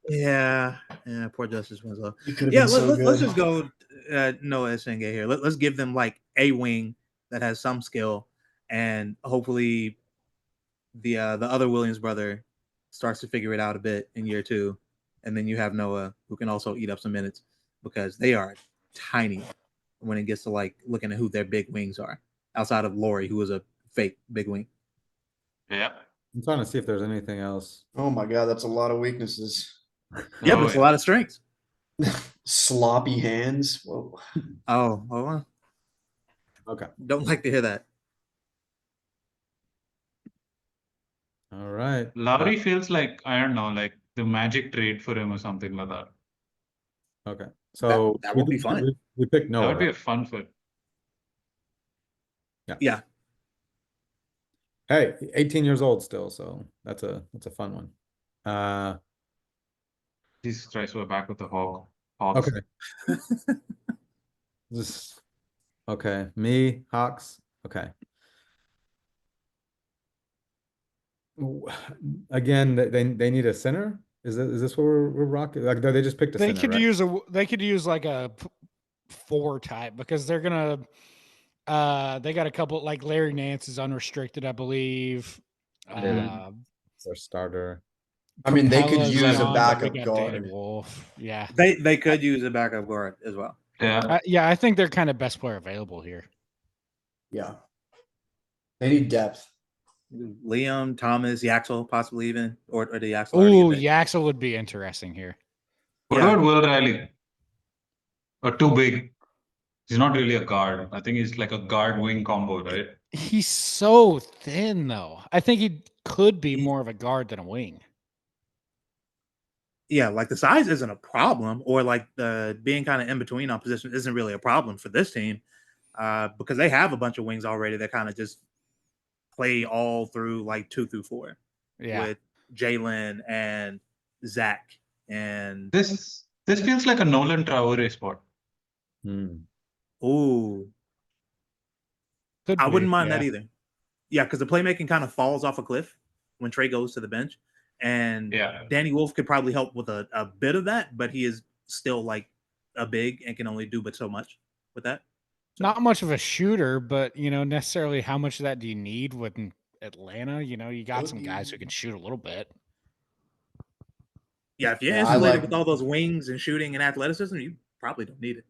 yeah, poor Justice Winslow. He could have Yeah, been so let's good. just go Noah Esenge here. Let's give them like a wing that has some skill, and hopefully the other Williams brother starts to figure it out a bit in year 2, and then you have Noah who can also eat up some minutes because they are tiny when it gets to like looking at who their big wings are outside of Laurie, who is a fake big wing. Yeah. I'm trying to see if there's anything else. Oh my god, that's a lot of weaknesses. Yeah, but Oh, it's a lot of strengths. Sloppy hands. Whoa. Oh, well, Okay. don't like to hear that. All right. Lowry feels like, I don't know, like the magic trade for him or something like that. Okay. So that would be fun. We picked That Noah, would be a right? fun fit. Yeah. Hey, 18 years old still, so that's a fun one. Jesus Christ, we're back with the Hawks. Okay. This okay. Me, Hawks. Okay. Again, they need a center. Is this what we're rocking? Like they just picked a They center, could right? use like a 4 type because they're gonna they got a couple like Larry Nance is unrestricted, I believe. Yeah. It's their starter. I mean, they could Capella's use a gone, but we backup got Danny guard. Wolf. Yeah. They could use a backup guard as well. Yeah. Yeah, I think they're kind of best player available here. Yeah. They need depth. Liam, Thomas, Yaxel, possibly even, or the Yaxel. Oh, Yaxel would be interesting here. What Yeah. about Will Riley? Or too big? He's not really a guard. I think he's like a guard wing combo, right? He's so thin, though. I think he could be more of a guard than a wing. Yeah, like the size isn't a problem, or like the being kind of in between on position isn't really a problem for this team, because they have a bunch of wings already that kind of just play all through like 2 through 4 Yeah. with Jalen and Zach and This feels like a Nolan Traore spot. ooh, Could I be, wouldn't mind that yeah. either. Yeah, because the playmaking kind of falls off a cliff when Trey goes to the bench. And Yeah. Danny Wolf could probably help with a bit of that, but he is still like a big and can only do but so much with that. So, Not much of a shooter, but necessarily how much of that do you need with Atlanta? You got some guys who can shoot a little bit. yeah, if you're Yeah, I insulated like- with all those wings and shooting and athleticism, you probably don't need it.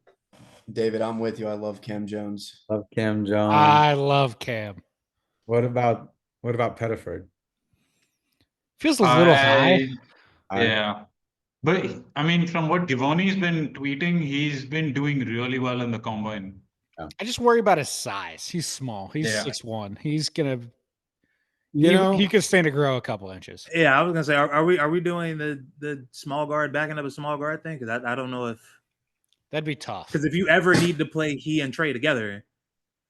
David, I'm with you. I love Cam Jones. Love Cam Jones. I love Cam. What about Pettiford? Feels a little high. Yeah. But I mean, from what Givoni's been tweeting, he's been doing really well in the combine. I just worry about his size. He's small. He's Yeah. 6'1". He's gonna You he could stand to grow a couple inches. Yeah, I was gonna say, are we doing the small guard backing up a small guard thing? Because I don't know if That'd be tough. because if you ever need to play he and Trey together,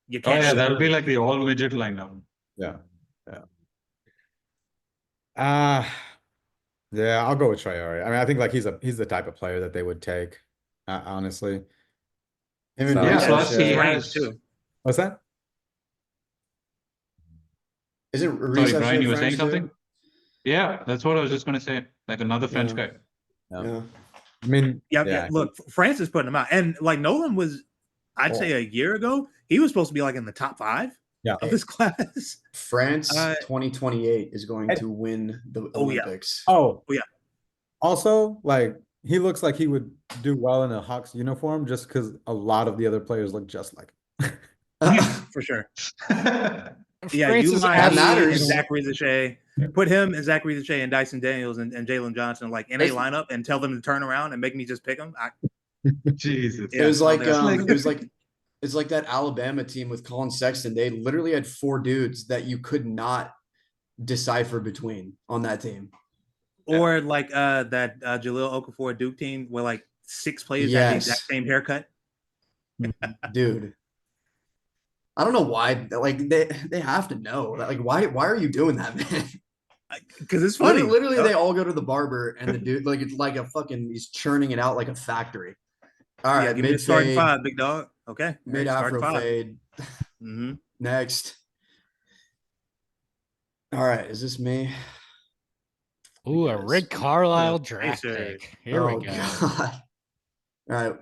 you Oh can't. yeah, that'll be like the all midget lineup. yeah. Yeah, I'll go with Traore. I mean, I think like he's the type of player that they would take, honestly. Him and So- Yeah, Reese plus have- he Range, has. too. What's that? Isn't Sorry, Reese Brian, actually you were a saying French something? dude? Yeah, that's what I was just gonna say. Like another French Yeah. guy. Yeah. I mean, Yeah. Look, France is putting him out, and like Nolan was, I'd say a year ago, he was supposed to be like in the top 5 Yeah. of this class. France 2028 is going I- to win the Oh, yeah. Olympics. Oh, yeah. Also, like he looks like he would do well in a Hawks uniform just because a lot of the other players look just like him. For sure. France Yeah, you is line That him matters. and Zach Ricochet. Put him and Zach Ricochet and Dyson Daniels and Jalen Johnson like in a It's- lineup and tell them to turn around and make me just pick them. Jesus. It was Yeah, like I'll do it. it was like it's like that Alabama team with Colin Sexton. They literally had 4 dudes that you could not decipher between on that team. Or like that Jaleel Okafor Duke team where like 6 players had the exact Yes. same haircut. Dude. I don't know why. Like they have to know. Like why are you doing that, man? Because it's funny. Literally, they all go to the barber and the dude like it's like a fucking he's churning it out like a factory. All right, give me a mid starting fade, 5, big dog. Okay. mid starting afro 5. fade. Mm-hmm. Next. All right, is this me? Ooh, a Yes. Rick Carlisle the draft Pacers. pick. Here we go. God. All right.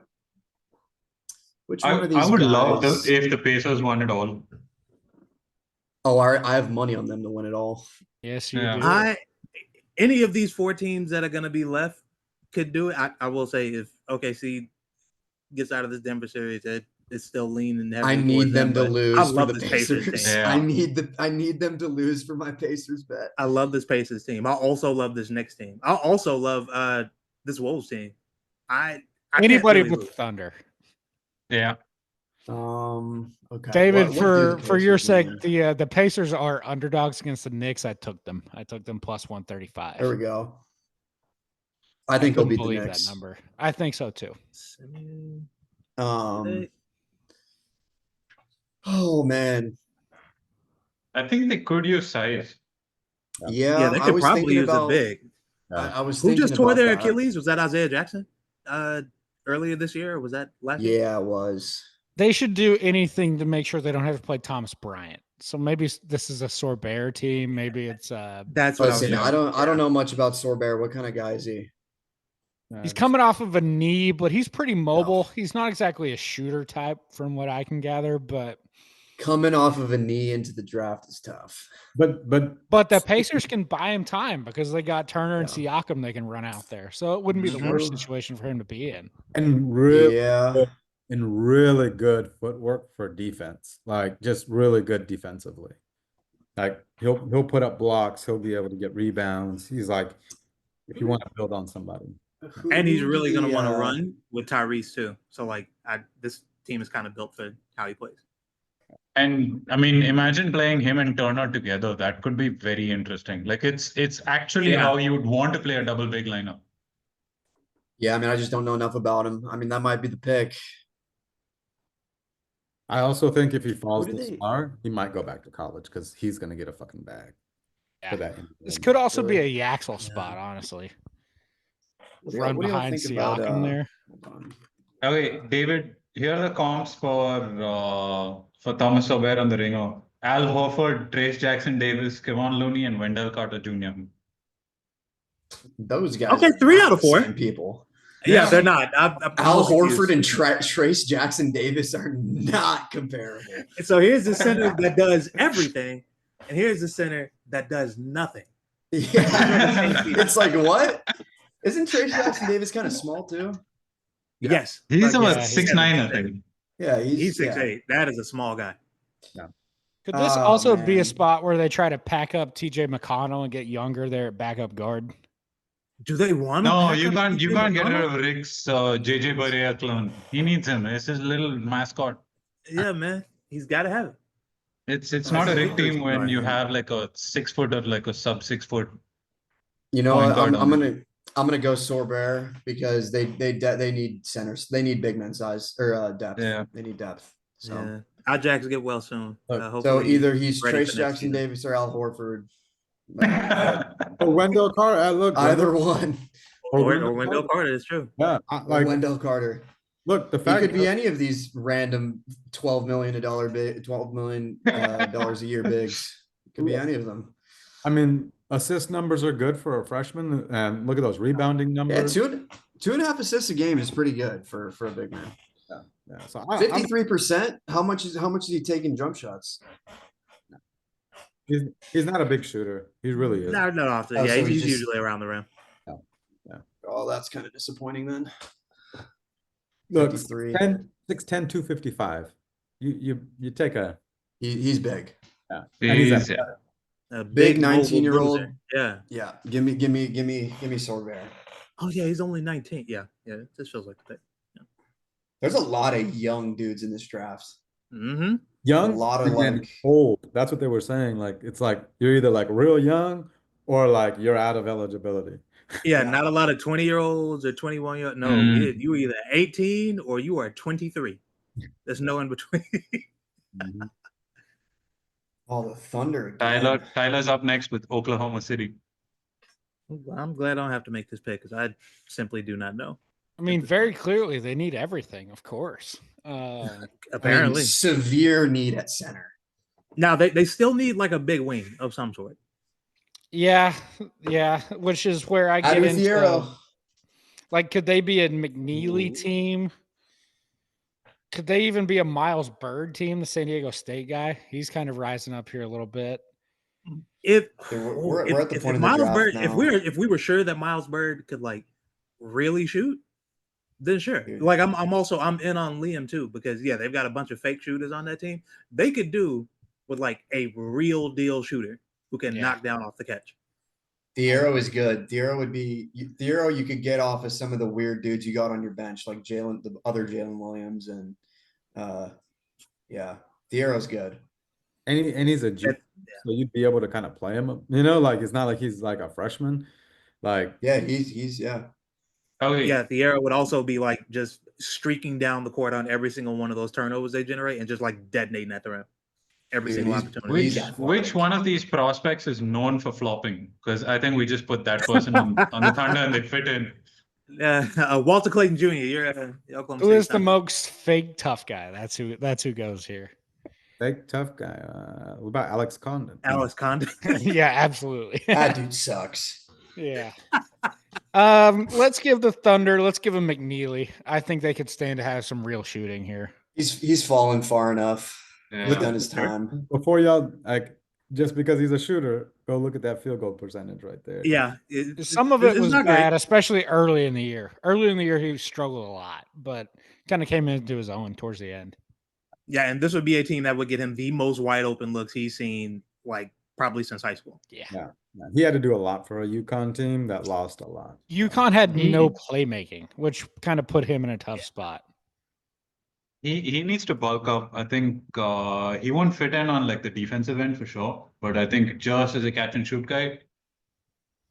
Which one I, of these I would love guys? if the Pacers won it all. Oh, I have money on them to win it all. Yes, you Yeah. do. Any of these 4 teams that are going to be left could do it. I will say if OKC gets out of this Denver series, it's still leaning heavily I towards need them to but lose I for love the this Pacers Pacers. team. Yeah. I need them to lose for my Pacers bet. I love this Pacers team. I also love this Knicks team. I also love this Wolves team. I can't Anybody really but lose. Thunder. Yeah. Okay. David, What do the for your Pacers sake, mean? the Pacers are underdogs against the Knicks. I took them plus 135. There we go. I think they'll couldn't beat the believe Knicks. that number. I think so too. Oh man. I think they could use size. Yeah, they I could was probably thinking use about a big. I was Who thinking just tore about their that. Achilles? Was that Isaiah Jackson? Earlier this year, or was that last year? Yeah, it was. They should do anything to make sure they don't have to play Thomas Bryant. So maybe this is a sore bear team. Maybe it's That's what Listen, I was. I don't know much about Sorbear. What kind of guy is he? he's coming off of a knee, but he's pretty mobile. He's not exactly a shooter type from what I can gather, but Coming off of a knee into the draft is tough. But the Pacers can buy him time because they got Turner and Yeah. Siakam they can run out there. So it wouldn't be the worst True. situation for him to be in. and really Yeah. and really good footwork for defense. Like just really good defensively. Like he'll put up blocks, he'll be able to get rebounds. He's like if you want to build on somebody. And he's Who really did going to the, want to run with Tyrese too. So like, this team is kind of built for how he plays. And I mean, imagine playing him and Turner together. That could be very interesting. Like it's actually Yeah. how you would want to play a double big lineup. Yeah, I mean, I just don't know enough about him. I mean, that might be the pick. I also think if he falls do this they- far, he might go back to college because he's gonna get a fucking bag Yeah. for that. This could also be Really? a Yaxel spot, honestly. What do y'all- Run what do y'all behind think about, Siakam there. Hold on. Okay, David, here are the comps for Thomas Sober on the Ringer. Al Horford, Trace Jackson Davis, Kevon Looney, and Wendell Carter Jr. Those guys. Okay, are 3 not out of the 4. same people. Yeah, Yeah. they're not. I'm Al confused. Horford and Trace Jackson Davis are not comparable. So here's the center that does everything, and here's the center that does nothing. Yeah, it's like what? Isn't Trace Jackson Davis kind of small too? Yes, He's but about he's 6'9", I think. Yeah, He's yeah. 6'8". That is a small guy. Could this Oh, also be man. a spot where they try to pack up TJ McConnell and get younger there at backup guard? Do they want? No, you can't get rid of Rick's JJ Barea clone. He needs him. It's his little mascot. Yeah, man, he's got to have it. It's not a Rick team when you Bryan. have like a 6 foot or like a sub 6 foot. You know Point what? guard on I'm gonna go Sorbear because they need centers. They need big man size or depth. Yeah. They need depth. So Yeah, our Jacks get well soon. Look, so Hopefully either he's ready Trace for next Jackson season. Davis or Al Horford. Or Wendell Carter. Look, Either one. or or Wendell Carter is true. Yeah, Or like Wendell Carter. look, the He fact could be any of these random $12 million dollars a year bigs. Could be any of them. I mean, assist numbers are good for a freshman, and look at those rebounding Yeah, numbers. 2.5 assists a game is pretty good for a big man. Yeah, so 53%. How much is he taking jump shots? he's not a big shooter. He really is. No, often. Oh, Yeah, so he's he's just- usually around the rim. oh, that's kind of disappointing then. Look, 53. 6'10", 255. You take a He's big. yeah. And he's He's, A Big mobile 19-year-old. bruiser. Yeah. Yeah. Give me Sword Bear. Oh yeah, he's only 19. Yeah, yeah. This feels like the There's a lot of young dudes in this draft. Mm-hmm. young A lot of, and like- old. That's what they were saying. Like it's like you're either like real young or like you're out of eligibility. Yeah, Yeah. not a lot of 20-year-olds or 21-year-olds. No, Mm. you either 18 or you are 23. There's no in between. Oh, the Thunder again. Tyler's up next with Oklahoma City. I'm glad I don't have to make this pick because I simply do not know. I mean, very clearly they need everything, of course. I mean, Apparently. severe need at center. Now they still need like a big wing of some sort. Yeah, which is where I get Addy into Fierro. like, could they be a McNeely Ooh. team? Could they even be a Miles Bird team, the San Diego State guy? He's kind of rising up here a little bit. We're at the point of the Miles draft Bird, now. if we were sure that Miles Bird could like really shoot, then sure. Dude. Like I'm in on Liam too because yeah, they've got a bunch of fake shooters on that team. They could do with like a real deal shooter who can Yeah. knock down off the catch. Thiero is good. Thiero would be Thiero. You could get off of some of the weird dudes you got on your bench, like the other Jalen Williams, and yeah, Thiero's good. And he's a junior, so you'd be able to kind of play him. You know, like it's not like he's like a freshman. Like Yeah, he's yeah. Okay. Yeah, the arrow would also be like just streaking down the court on every single one of those turnovers they generate and just like detonating at the rim. Every Dude, single he's- opportunity. he's Which athletic. one of these prospects is known for flopping? Because I think we just put that person on the Thunder and they fit in. Walter Clayton Jr. You're Oklahoma Who State is the Thunder. most fake tough guy? That's who goes here. fake tough guy. What about Alex Condon? Alex Condon. Yeah, absolutely. That dude sucks. Yeah. Let's give the Thunder. Let's give him McNeely. I think they could stand to have some real shooting here. He's fallen far enough. He's Yeah. done his time. Before y'all like just because he's a shooter, go look at that field goal percentage right there. Yeah. Some of it it's was not bad, great. especially early in the year. Early in the year, he struggled a lot, but kind of came into his own towards the end. Yeah, and this would be a team that would get him the most wide open looks he's seen like probably since high school. Yeah. Yeah. He had to do a lot for a UConn team that lost a lot. UConn had no He- playmaking, which kind of put him in a tough spot. He needs to bulk up. I think he won't fit in on like the defensive end for sure. But I think just as a catch and shoot guy,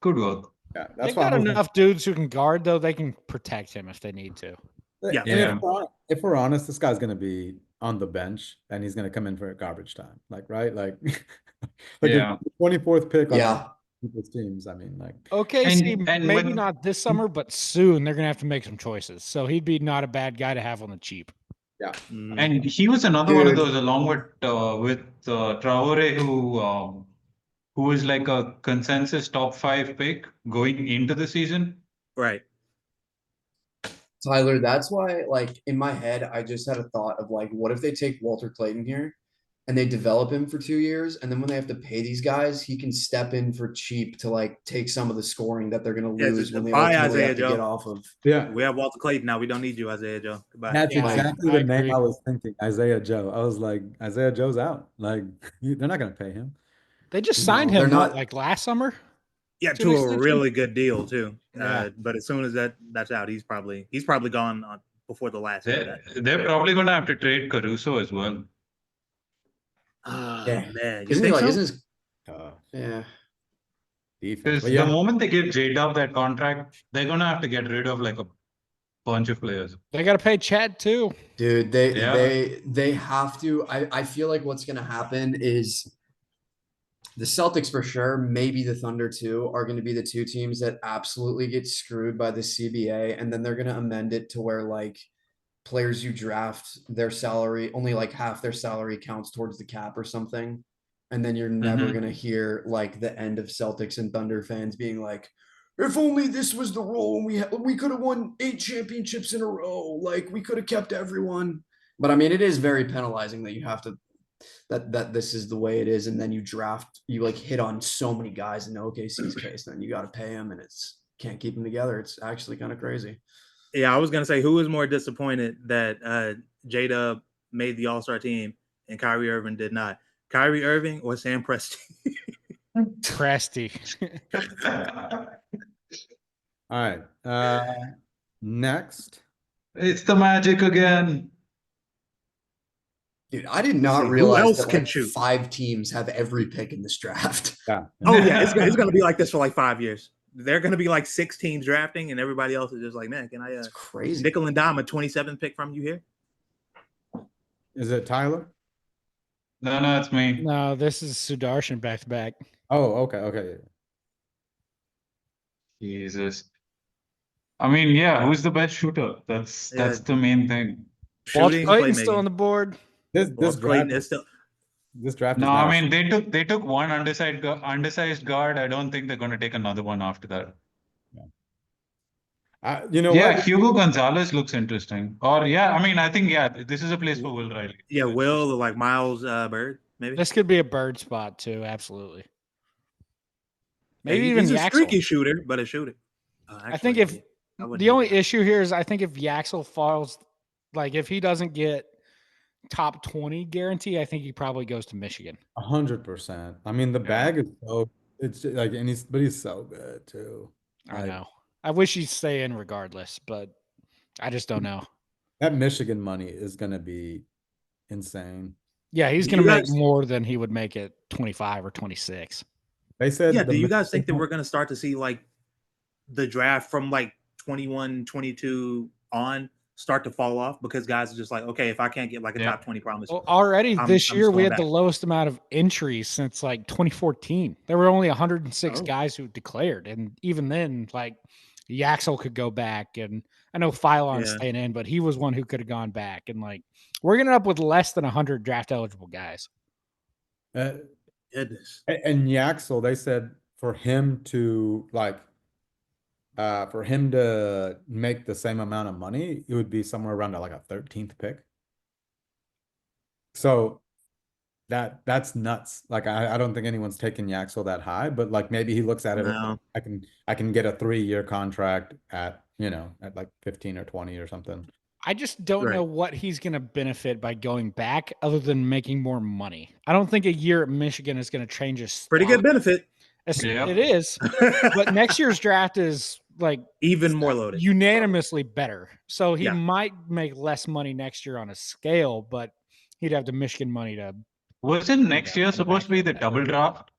could work. Yeah, They've that's why got I was enough dudes who can guard, though. They can protect him if they need to. Yeah. And Yeah. if we're honest, this guy's gonna be on the bench and he's gonna come in for a garbage time. Like, right? Like, like Yeah. the 24th pick on Yeah. people's teams. I mean, like OKC, And maybe when- not this summer, but soon they're gonna have to make some choices. So he'd be not a bad guy to have on the cheap. Mm. And he was another one of Dude. those along with Traore who was like a consensus top 5 pick going into the season. Right. Tyler, that's why, like, in my head, I just had a thought of like, what if they take Walter Clayton here and they develop him for 2 years, and then when they have to pay these guys, he can step in for cheap to like take some of the scoring that they're gonna Yeah, lose just when they buy ultimately Isaiah have to Joe. get off of. yeah, We have Walter Clayton now. We don't need you, Isaiah Joe. Goodbye. that's Yeah, exactly I the name agree. I was thinking. Isaiah Joe. I was like, Isaiah Joe's out. Like, they're not gonna pay him. They just No, signed they're him not- like last summer. Yeah, To to an a extension. really good deal too. Yeah. But as soon as that's out, he's probably gone on before the last year. They're probably gonna have to trade Caruso as well. Oh, Yeah. man. You Isn't he think like? so? Isn't his, Uh, yeah. defense. Because But yeah, the moment they give J-Dub that contract, they're gonna have to get rid of like a bunch of players. They got to pay Chad too. Dude, Yeah. they have to. I feel like what's gonna happen is the Celtics for sure, maybe the Thunder too, are gonna be the two teams that absolutely get screwed by the CBA, and then they're gonna amend it to where like players you draft, their salary, only like half their salary counts towards the cap or something. And then you're never Mhm. gonna hear like the end of Celtics and Thunder fans being like, if only this was the rule and we could have won 8 championships in a row. Like we could have kept everyone. But I mean, it is very penalizing that you have to that this is the way it is, and then you like hit on so many guys in OKC's case, then you got to pay them, and it's can't keep them together. It's actually kind of crazy. Yeah, I was gonna say, who was more disappointed that J-Dub made the All-Star team and Kyrie Irving did not? Kyrie Irving or Sam Presti? Presty. All right. Next. It's the Magic again. Dude, I did see, not who realize else that can like shoot? 5 teams have every pick in this draft. Yeah. Oh yeah, it's gonna be like this for like 5 years. They're gonna be like 6 teams drafting, and everybody else is just like, man, can I It's crazy. nickel and dime a 27th pick from you here? Is it Tyler? No, it's me. No, this is Sudarshan back to back. Oh, okay. Jesus. I mean, yeah, who's the best shooter? That's Yeah. the main thing. Walt Shooting, Clayton's still on playmaking. the board. This Walt Clayton is still. draft No, is not. I mean they took one undersized guard. I don't think they're going to take another one after that. You know Yeah, what? Hugo Gonzalez looks interesting. Or yeah, I mean I think this is a place for Will Riley. Yeah, Will or like Miles Bird, maybe. This could be a bird spot too. Absolutely. Yeah, Maybe even he's a Yaxel. streaky shooter, but a shooter. I think if I wouldn't the do only that. issue here is I think if Yaxel falls, like if he doesn't get top 20 guarantee, I think he probably goes to Michigan. 100%. I mean, the bag is so it's just, like, and he's so good too. I Like, know. I wish he'd stay in regardless, but I just don't know. that Michigan money is gonna be insane. Yeah, he's Do going to you make guys- more than he would make at 25 or 26. They said, Yeah, the do you guys think that Michigan- we're going to start to see like the draft from like 21, 22 on start to fall off because guys are just like, okay, if I can't get like a Yeah. top 20 promise, Well, already I'm this just year we going had the back. lowest amount of entries since like 2014. There were only 106 Oh. guys who declared, and even then, like Yaxel could go back, and I know Phylon's Yeah. staying in, but he was one who could have gone back, and like we're gonna end up with less than 100 draft eligible guys. goodness. and Yaxel, they said for him to make the same amount of money, it would be somewhere around like a 13th pick. So that's nuts. Like I don't think anyone's taking Yaxel that high, but like maybe he looks at it. No. I can get a 3-year contract at at like 15 or 20 or something. I just don't Right. know what he's going to benefit by going back other than making more money. I don't think a year at Michigan is going to change his Pretty good benefit. Yeah. It is, but next year's draft is like Even more loaded. unanimously better. So he Yeah. might make less money next year on a scale, but he'd have the Michigan money to. Wasn't next year supposed to be the double draft?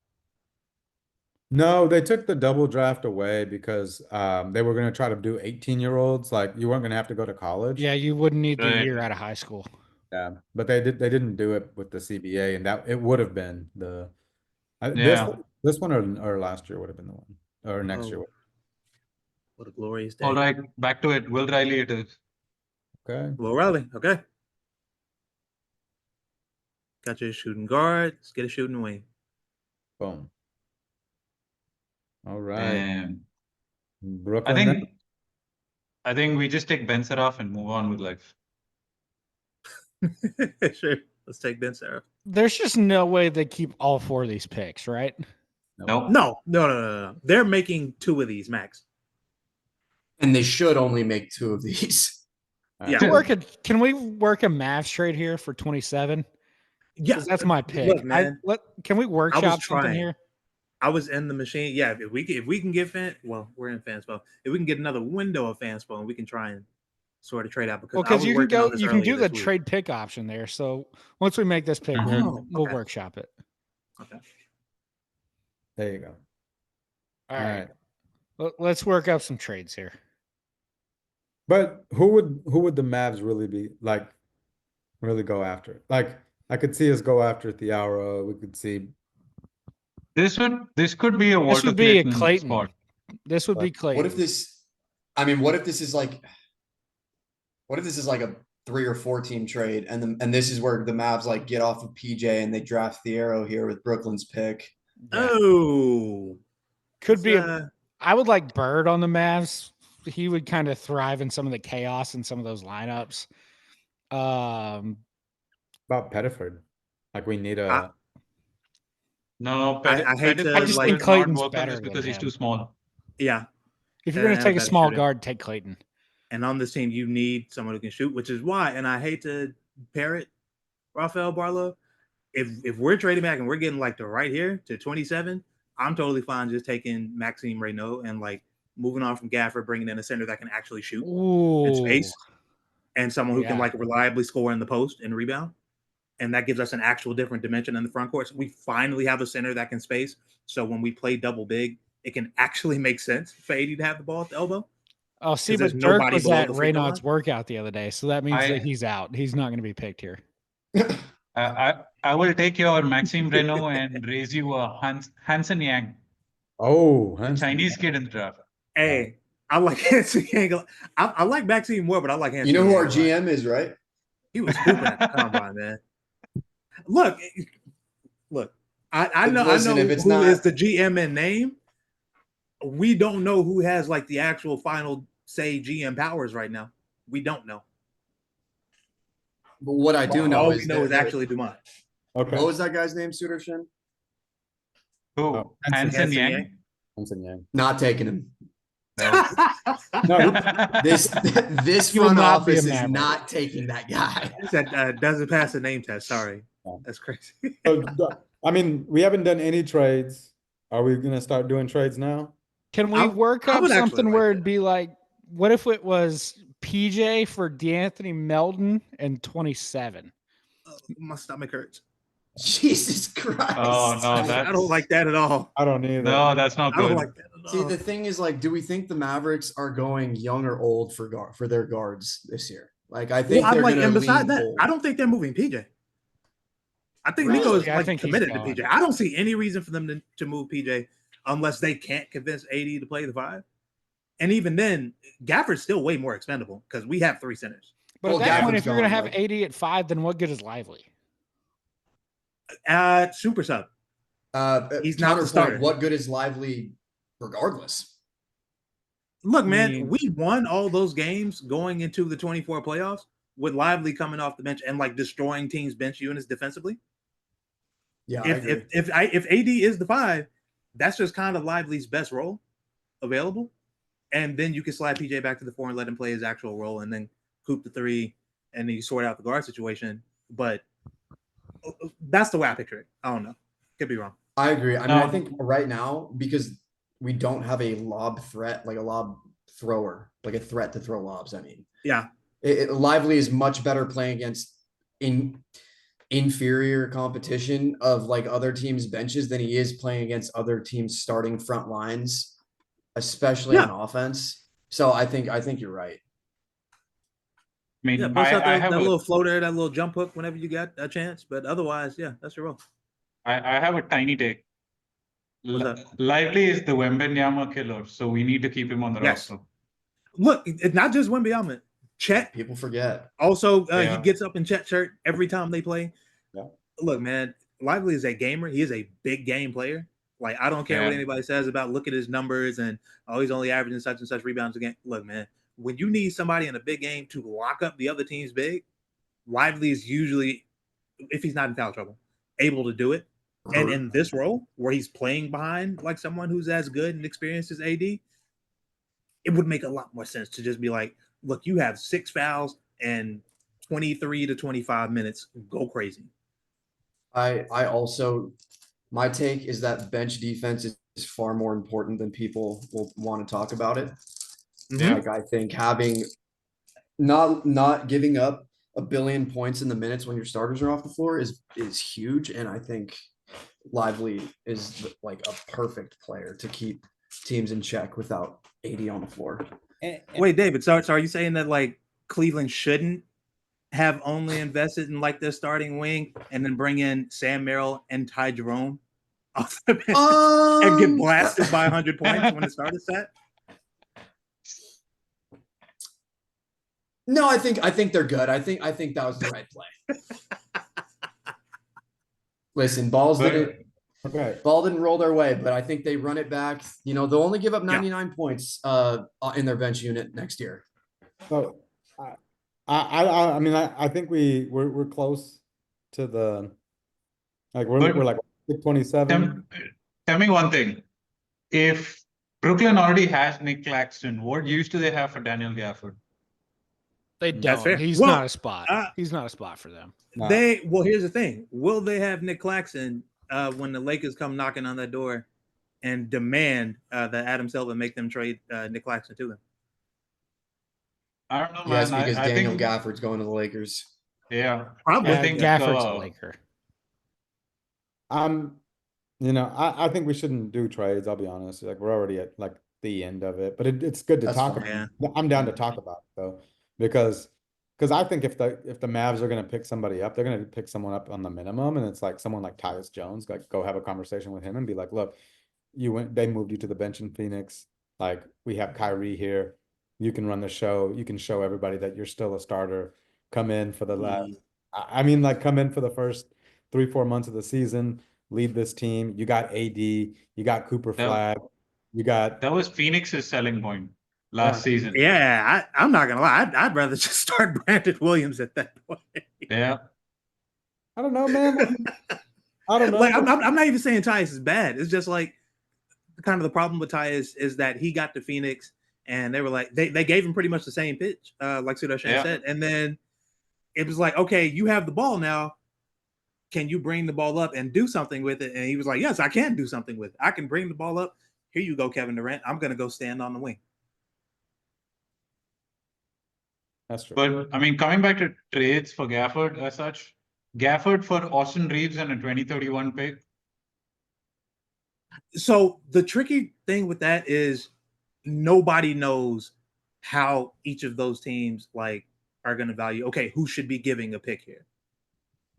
No, they took the double draft away because they were going to try to do 18-year-olds. Like you weren't going to have to go to college. Yeah, you wouldn't need the Right. year out of high school. Yeah, but they didn't do it with the CBA, and that it would have been Yeah. this one or last year would have been the one, or next year. Oh. What a glorious day. All right, back to it. Will Riley it is. Okay. Will Riley. Okay. Got your shooting guard. Let's get a shooting wing. Boom. All right. And Brooklyn. I think we just take Ben Seraph and move on with life. Sure. Let's take Ben Seraph. There's just no way they keep all 4 of these picks, right? Nope. No. They're making 2 of these max. And they should only make 2 of these. Yeah. Can we work a Mavs trade here for 27? Yeah. 'Cause that's my pick. Look, man, Can we workshop something trying. here? I was in the machine. Yeah, if we can get we're in Fanspo. If we can get another window of Fanspo, and we can try and sort of trade out because Well, I because was you can working on go, this you can do earlier the this week. trade pick option there. So once we make this pick, Oh, we'll okay. workshop it. Okay. There you go. All right. Let's work up some trades here. But who would the Mavs really be like? Really go after? Like I could see us go after Thiago. We could see. This could be a This Walter would be a Clayton Clayton. spot. This would be Clayton. What if this is like a 3 or 4 team trade and this is where the Mavs like get off of PJ and they draft Thiago here with Brooklyn's pick. Yeah. Oh, Could be. uh, I would like Bird on the Mavs. He would kind of thrive in some of the chaos in some of those lineups. About Pettiford. Like we need I- a. No, I hate to, Pettiford I just will think not Clayton's work on better this than because he's him. too small. yeah. If you're going to and take a better small shooter. guard, take Clayton. And on this team, you need someone who can shoot, which is why, and I hate to pair it, Rafael Barlow. If we're trading back and we're getting like to right here to 27, I'm totally fine just taking Maxime Reynaud and like moving on from Gafford, bringing in a center that can actually shoot in Ooh. space and someone who can Yeah. like reliably score in the post and rebound. And that gives us an actual different dimension in the front court. So we finally have a center that can space. So when we play double big, it can actually make sense for AD to have the ball at the elbow. Oh, see, 'Cause there's but Dirk nobody was below at the free throw Reynaud's workout the other day, so that means I- that he's out. He's not going to be picked here. I will take your Maxime Renault and raise you a Hansen Yang, Oh, the Chinese kid in the draft. Hey, I like Hanson Yang. I like Maxime more, but I like Hanson. You know who Yang our a lot. GM is, right? He was hooping at the combine, man. Look. I know Listen, if it's who not- is the GM in name. We don't know who has like the actual final say GM powers right now. We don't know. But what I do know All is we know is that- actually Dumont. okay. What was that guy's name, Sudarshan? Who? Oh, Hansen Yang? Yang. Hansen Yang. Not taking him. No. No, This He will front not be a office is Maverick. not taking that guy. That doesn't pass the name test. Sorry, Oh. that's crazy. so, I mean, we haven't done any trades. Are we gonna start doing trades now? Can we I- work I up would actually something like where that. it'd be like, what if it was PJ for DeAnthony Melton and 27? My stomach hurts. Jesus Christ. Oh, no, I that's- don't like that at all. I don't either. No, that's not I don't good. like that at See, all. the thing is, like, do we think the Mavericks are going young or old for their guards this year? Like, I think Well, I'm they're like, gonna and beside lean that, old. I don't think they're moving PJ. I think Really? Nico is Yeah, I like think he's committed to gone. PJ. I don't see any reason for them to move PJ unless they can't convince AD to play the 5. And even then, Gafford's still way more expendable because we have 3 centers. But Well, at that point, Gafford's if you're going to gone, have like- 80 at 5, then what good is Lively? Super sub. He's not the counterpoint, starter. what good is Lively regardless? Look, man, mean- we won all those games going into the 24 playoffs with Lively coming off the bench and like destroying teams' bench units defensively. Yeah, If AD is the 5, that's just kind of Lively's best role available. And then you can slide PJ back to the 4 and let him play his actual role and then coop the 3 and then you sort out the guard situation. But that's the way I picture it. I don't know. Could be wrong. I agree. I mean, I No. think right now, because we don't have a lob threat, like a lob thrower, like a threat to throw lobs. I mean, Yeah. Lively is much better playing against inferior competition of like other teams' benches than he is playing against other teams' starting front lines, especially Yeah. on offense. So I think you're right. I mean, Yeah, bust out I that have little floater, that little jump hook whenever you got a chance. But otherwise, yeah, that's your role. I have a tiny take. What's up? Lively is the Wembanyama killer, so we need to keep him on the Yes. roster. Look, it's not just Wembanyama. Chet People forget. also, Yeah. he gets up in Chet shirt every time they play. Yeah. Look, man, Lively is a gamer. He is a big game player. Like, I don't care what Yeah. anybody says about look at his numbers and he's only averaging such and such rebounds a game. Look, man, when you need somebody in a big game to lock up the other team's big, Lively is usually, if he's not in foul trouble, able to do it. And in this role, where he's playing behind like someone who's as good and experienced as AD, it would make a lot more sense to just be like, look, you have 6 fouls and 23 to 25 minutes. Go crazy. I also, my take is that bench defense is far more important than people will want to talk about it. Yeah. Like, I think having not giving up a billion points in the minutes when your starters are off the floor is huge. And I think Lively is like a perfect player to keep teams in check without 80 on the floor. Wait, David, so are you saying that like Cleveland shouldn't have only invested in like their starting wing and then bring in Sam Merrill and Ty Jerome off the bench and get blasted by 100 points when the start is set? No, I think they're good. I think that was the right play. Listen, ball didn't roll their way, but I think they run it back. You know, they'll only give up 99 points in their bench unit next year. So, I mean, I think we're close to the, like we're like 27. Tell me one thing. If Brooklyn already has Nick Claxton. What use do they have for Daniel Gafford? They That's don't. fair. He's Well, not a spot. He's not a spot for them. No. Well, here's the thing. Will they have Nick Claxton when the Lakers come knocking on that door and demand that Adam Silver make them trade Nick Claxton to them? I don't know, Yes, man. because I Daniel think, Gafford's going to the Lakers. yeah. Probably. I think Gafford's a Laker. I think we shouldn't do trades. I'll be honest. Like we're already at like the end of it, but it's good to That's talk fine. about. I'm down to talk about it though, because I think if the Mavs are going to pick somebody up, they're going to pick someone up on the minimum, and it's like someone like Tyus Jones. Like go have a conversation with him and be like, look, they moved you to the bench in Phoenix. Like we have Kyrie here. You can run the show. You can show everybody that you're still a starter. Come in for the last. I mean, like come in for the first 3-4 months of the season. Lead this team. You got AD. You got Cooper Flag. You got. That was Phoenix's selling point last season. Yeah, I'm not gonna lie. I'd rather just start Brandon Williams at that point. Yeah. I don't know, man. I don't know. Like I'm not even saying Tyus is bad. It's just like kind of the problem with Tyus is that he got to Phoenix and they were like they gave him pretty much the same pitch, like Sudarshan said, and then it was like, okay, you have the ball now. Can you bring the ball up and do something with it? And he was like, yes, I can do something with it. I can bring the ball up. Here you go, Kevin Durant. I'm going to go stand on the wing. That's true. But I mean, coming back to trades for Gafford as such, Gafford for Austin Reeves and a 2031 pick. So the tricky thing with that is nobody knows how each of those teams like are going to value. Okay, who should be giving a pick here?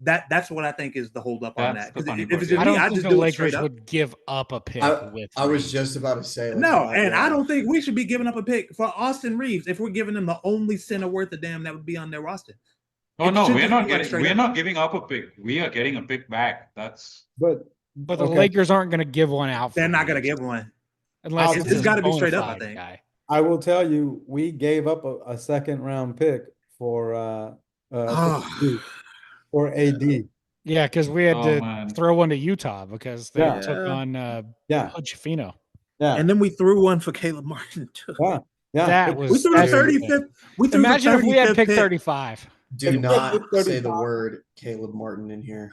That's what I think is the holdup on that. Because if it's I don't me, I think just the do it Lakers straight up. would give up a pick with. I was Reeves. just about to say. Like, No, why- and yeah. I don't think we should be giving up a pick for Austin Reeves if we're giving them the only center worth a damn that would be on their roster. Oh It no, should we're just not be like getting. straight We're up. not giving up a pick. We are getting a pick back. That's. But But the okay. Lakers aren't going to give one out. They're for not going to Reeves, give one. unless It's it's gotta a be straight up, I bona fide think. guy. I will tell you, we gave up a second round pick for AD. Yeah, because we had to man. throw one to Utah because they Yeah. took on Yeah, Hood-Schifino. yeah, And then we threw one for Caleb Martin too. yeah. That We was threw the that's 35th. We threw Imagine the if we had 35th picked pick. 35. Do If we not had picked say the 35. word Caleb Martin in here.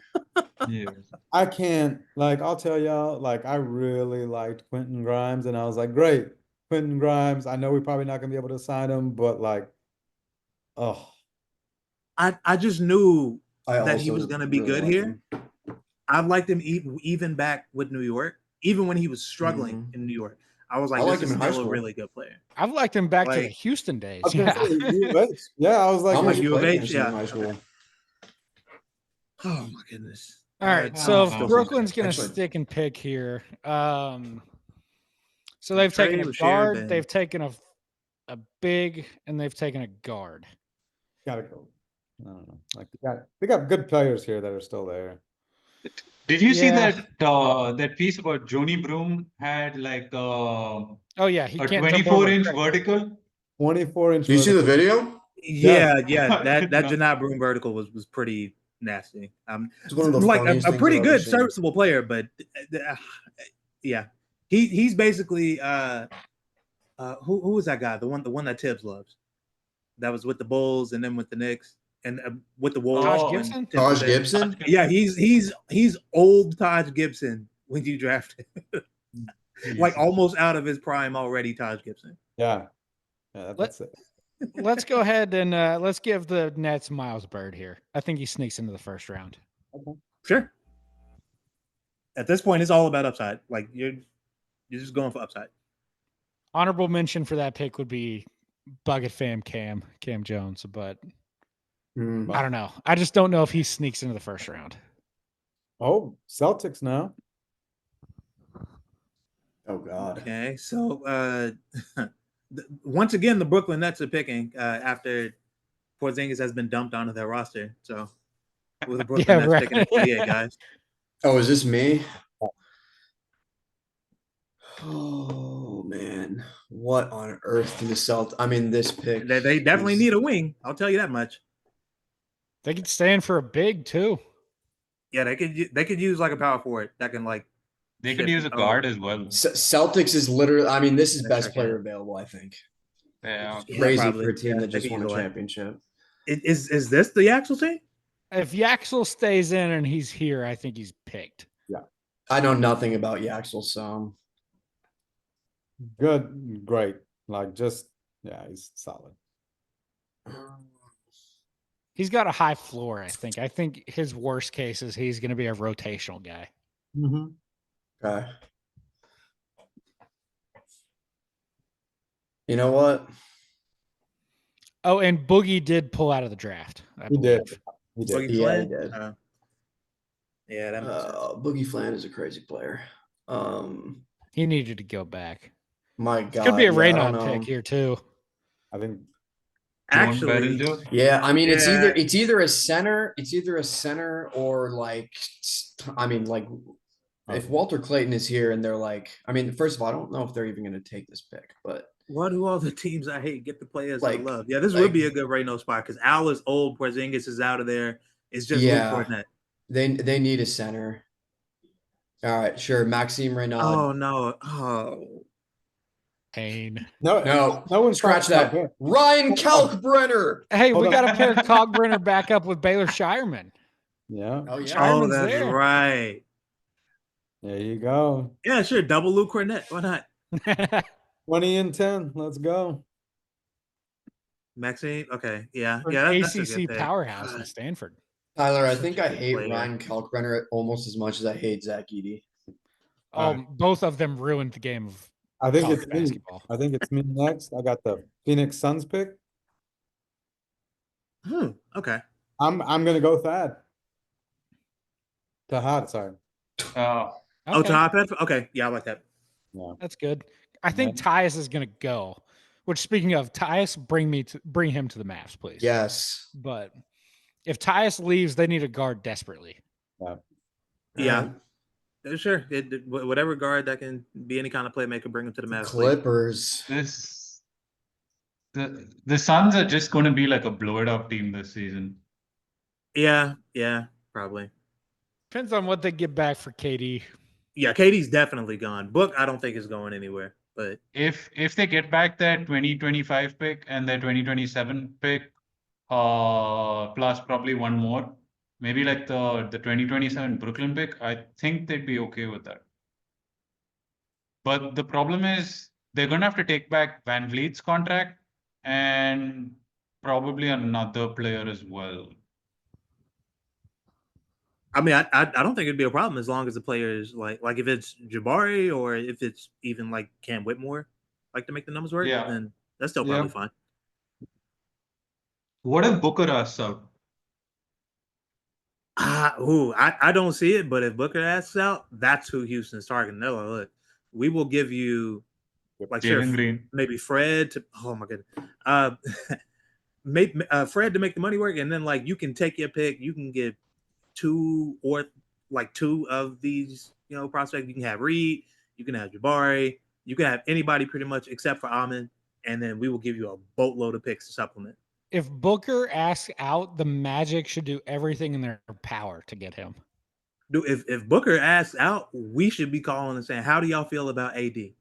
Yeah. I can't, like, I'll tell y'all, like, I really liked Quentin Grimes, and I was like, great, Quentin Grimes. I know we're probably not gonna be able to sign him, but like, oh, I just knew I that he also was going to be really good like here. him. I liked him even back with New York, even when he was struggling in New York. I was like, I this liked is him in high still a school. really good player. I've liked him back to the Like- Houston days. I was gonna Yeah. say, U of H. Yeah, I was I like, almost U of played H, against him in yeah. high school. Oh my goodness! All right, I'm so still Brooklyn's going to Actually- stick and pick here. So they've taken a Trade guard, Bashir, they've taken a big, and they've taken a guard. gotta go. I don't know. Like they got good players here that are still there. Did you see Yeah. that piece about Joni Broom had like Oh yeah, he a can't jump over a 24-inch crate. vertical? 24-inch. Do you see the video? Yeah, Yeah. that Janai Broom vertical was pretty nasty. It's one of the Like funniest a things pretty I've ever good seen. serviceable player, but yeah, he's basically who was that guy? The one that Tibbs loves. That was with the Bulls and then with the Knicks and with the Wolves. Taj when Gibson? Tibbs Taj was there. Gibson? Yeah, he's old Taj Gibson when you draft him. Like almost out of his prime already, Taj Gibson. Yeah. Yeah, that's it. Let's go ahead and let's give the Nets Miles Bird here. I think he sneaks into the first round. Sure. At this point, it's all about upside. Like you're just going for upside. Honorable mention for that pick would be Bucket Fam Cam Jones, but Hmm. I don't know. I just don't know if he sneaks into the first round. Oh, Celtics now. Oh God. Okay, so once again, the Brooklyn Nets are picking after Porzingis has been dumped onto their roster. So with the Brooklyn Yeah, Nets right. picking at 28, guys. Oh, is this me? Oh man, what on earth do the Celtics? I mean, this pick. They definitely is- need a wing. I'll tell you that much. They could stand for a big too. Yeah, they could use like a power forward that can like They could Shit. use a Oh. guard as well. Celtics is literally. I mean, this is That's best fair, player yeah. available. I think. Yeah. Yeah, Crazy probably. for a team Yeah, that they just could won a use a lot. championship. Is this the actual team? If Yaxel stays in and he's here, I think he's picked. I know nothing about Yaxel, so Good, great. Like just yeah, he's solid. He's got a high floor, I think. I think his worst case is he's going to be a rotational guy. Mm-hmm. okay. You know what? Oh, and Boogie did pull out of the draft. I He did. believe. He did. Boogie Yeah, Flan? he did. Yeah, that makes sense. Boogie Flan is a crazy player. He needed to go back. My God, Could be a yeah, I don't Raynon know. pick here too. I think Don't barrel Actually, Joe. Yeah, I mean, it's Yeah. either a center or like, I mean, like if Walter Clayton is here and they're like, I mean, first of all, I don't know if they're even going to take this pick, but what do all the teams I hate get the players I Like- love? Yeah, this like- would be a good Reno spot because Al is old, Porzingis is out of there. It's just Yeah. Luke Cornett. they need a center. All right, sure, Maxime Renaud. Oh no! Oh, Pain. No, no one's scratch talking about that. him. Ryan Kalkbrenner. Hey, Hold we on. got to pair Cogbrenner back up with Baylor Shireman. Yeah, Oh yeah. Shireman's that's there. right. there you go. Yeah, sure. Double Luke Cornett. Why not? 20 and 10. Let's go. Maxine. Okay. Yeah. An Yeah. That's a ACC good pick. powerhouse in God. Stanford. Tyler, I Such think a I good hate player. Ryan Kalkbrenner almost as much as I hate Zach Edey. Both of them ruined the game of I think college it's me. basketball. I think it's me next. I got the Phoenix Suns pick. Okay. I'm gonna go Thad. Tahad, sorry. Uh, Oh, Okay, top end. Okay. Yeah, I like that. Yeah. that's good. I think Tyus is going to go. Which, speaking of Tyus, bring him to the Mavs, please. Yes. But if Tyus leaves, they need a guard desperately. Yeah. Sure. Whatever guard that can be any kind of playmaker, bring him to the Mavs. please. Clippers. the Suns are just going to be like a blow it up team this season. Yeah. Yeah. Probably. Depends on what they get back for KD. Yeah. Katie's definitely gone. Book, I don't think is going anywhere. But If they get back their 2025 pick and their 2027 pick, plus probably one more, maybe like the 2027 Brooklyn pick, I think they'd be okay with that. But the problem is they're gonna have to take back Van Vliet's contract and probably another player as well. I mean, I don't think it'd be a problem as long as the player is like if it's Jabari or if it's even like Cam Whitmore, like to make the numbers work, Yeah. then that's still Yeah. probably fine. What if Booker asks out? I don't see it, but if Booker asks out, that's who Houston's targeting. They're like, look, we will give you like sure, Jalen Green. maybe Fred to oh my goodness. Maybe Fred to make the money work, and then like you can take your pick, you can get two of these, prospects. You can have Reed, you can have Jabari, you can have anybody pretty much except for Amon, and then we will give you a boatload of picks to supplement. If Booker asks out, the Magic should do everything in their power to get him. Dude, if Booker asks out, we should be calling and saying, how do y'all feel about AD?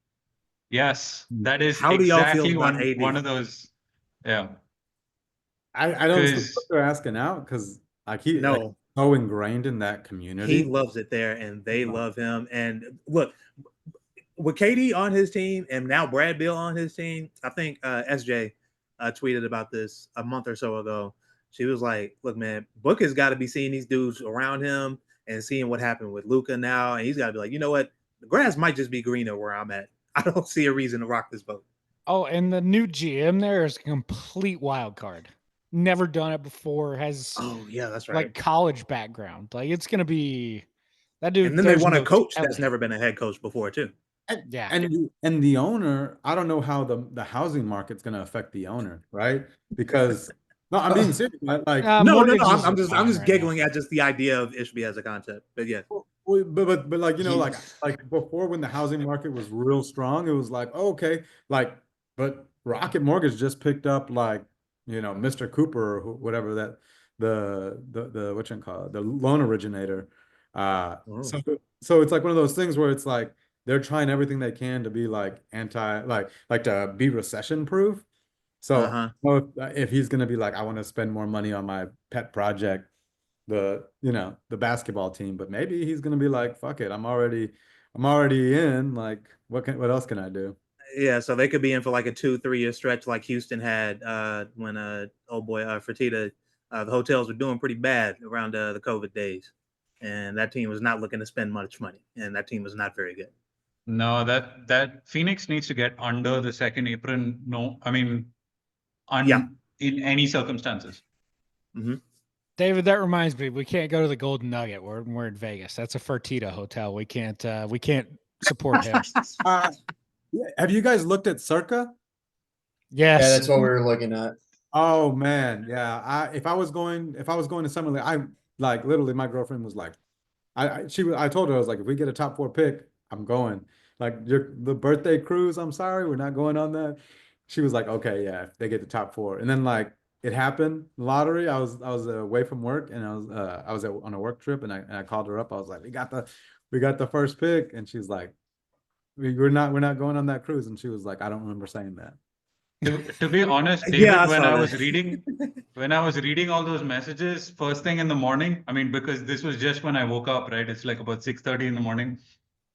Yes, that is How do y'all feel exactly about AD? one of those. Yeah. I don't see 'Cause- Booker asking out because like he No. like, so ingrained in that community. He loves it there, and they love him. And look, with KD on his team and now Brad Beal on his team, I think SJ tweeted about this a month or so ago. She was like, look, man, Booker's got to be seeing these dudes around him and seeing what happened with Luka now. And he's got to be like, you know what? The grass might just be greener where I'm at. I don't see a reason to rock this boat. Oh, and the new GM there is a complete wild card. Never done it before. Has Oh, yeah, that's right. like college background. Like it's gonna be that dude. And then they there's want a no coach telling. that's never been a head coach before, too. Yeah. And the owner, I don't know how the housing market's gonna affect the owner, right? Because no, I'm being serious. Like No, mortgages I'm are just fine right giggling at just the idea of Ishbia as a concept. But yeah. but like He- like before when the housing market was real strong, it was like, oh, okay, like but Rocket Mortgage just picked up like Mr. Cooper or whatever that the what you call it, the loan originator, So it's like one of those things where it's like they're trying everything they can to be like like to be recession proof. So if he's gonna be like, I want to spend more money on my pet project, the basketball team, but maybe he's gonna be like, fuck it, I'm already in. Like, what else can I do? Yeah, so they could be in for like a 2-3 year stretch like Houston had when old boy Fertitta, the hotels were doing pretty bad around the COVID days, and that team was not looking to spend much money, and that team was not very good. No, that Phoenix needs to get under the second apron. No, I mean, in any circumstances. David, that reminds me, we can't go to the Golden Nugget. We're in Vegas. That's a Fertitta hotel. We can't support him. Have you guys looked at Circa? Yes. Yeah, that's what we were looking at. Oh man, yeah. If I was going to Summer League, I like literally my girlfriend was like, I told her, I was like, if we get a top 4 pick, I'm going. Like the birthday cruise, I'm sorry, we're not going on that. She was like, okay, yeah, if they get the top 4. And then like it happened, lottery. I was away from work and I was on a work trip and I called her up. I was like, we got the first pick, and she's like, we're not going on that cruise. And she was like, I don't remember saying that. To be honest, David, Yeah, when I was reading all those messages first thing in the morning, I mean, because this was just when I woke up, right? It's like about 6:30 in the morning,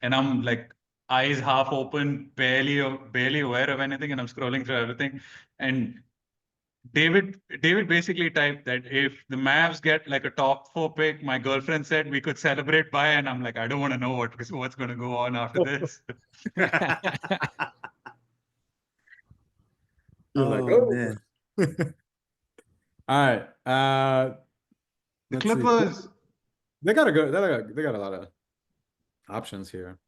and I'm like eyes half open, barely aware of anything, and I'm scrolling through everything. And David basically typed that if the Mavs get like a top 4 pick, my girlfriend said we could celebrate by, and I'm like, I don't want to know what's going to go on after this. You're like, oh man. All right. The Let's see. Clippers. They got a lot of options here.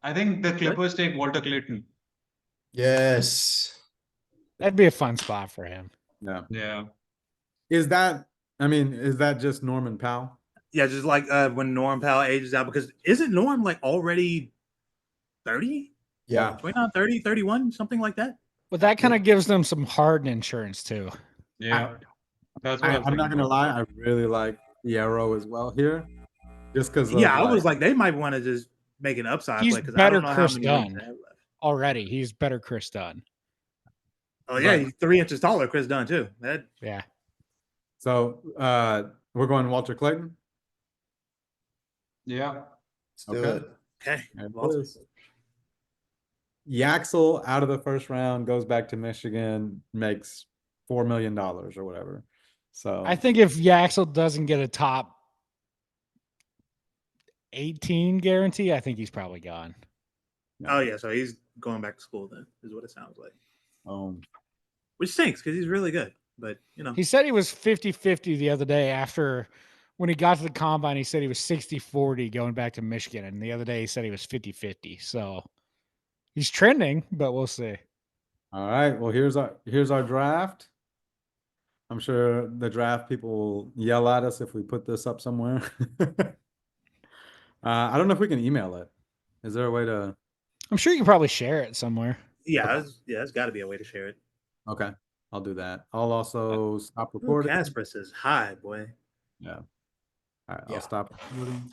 I think the Clippers take Walter Clayton. Yes. That'd be a fun spot for him. Yeah. Yeah. Is that just Norman Powell? Yeah, just like when Norm Powell ages out, because isn't Norm like already 30? Yeah. 29, 30, 31, something like that? But that kind of gives them some Harden insurance too. Yeah. That's what I'm not gonna lie, I really like the arrow as well here. Just because I was like, they might want to just make an upside He's play because I better don't know Chris how many Dunn. rings they have left. Already. He's better Chris Dunn. Oh yeah, he's 3 inches taller, Chris Dunn too. Yeah. So we're going Walter Clayton. Yeah. Let's do it. Okay. Yaxel out of the first round, goes back to Michigan, makes $4 million or whatever. So I think if Yaxel doesn't get a top 18 guarantee, I think he's probably gone. Oh yeah, so he's going back to school then, is what it sounds like. Which stinks because he's really good. But he said he was 50-50 the other day after when he got to the combine. He said he was 60-40 going back to Michigan, and the other day he said he was 50-50. So he's trending, but we'll see. All right. Well, here's our draft. I'm sure the draft people will yell at us if we put this up somewhere. I don't know if we can email it. Is there a way to? I'm sure you can probably share it somewhere. Yeah, there's got to be a way to share it. Okay, I'll do that. I'll also stop recording. Casper says hi, boy. Yeah. All right, I'll stop recording.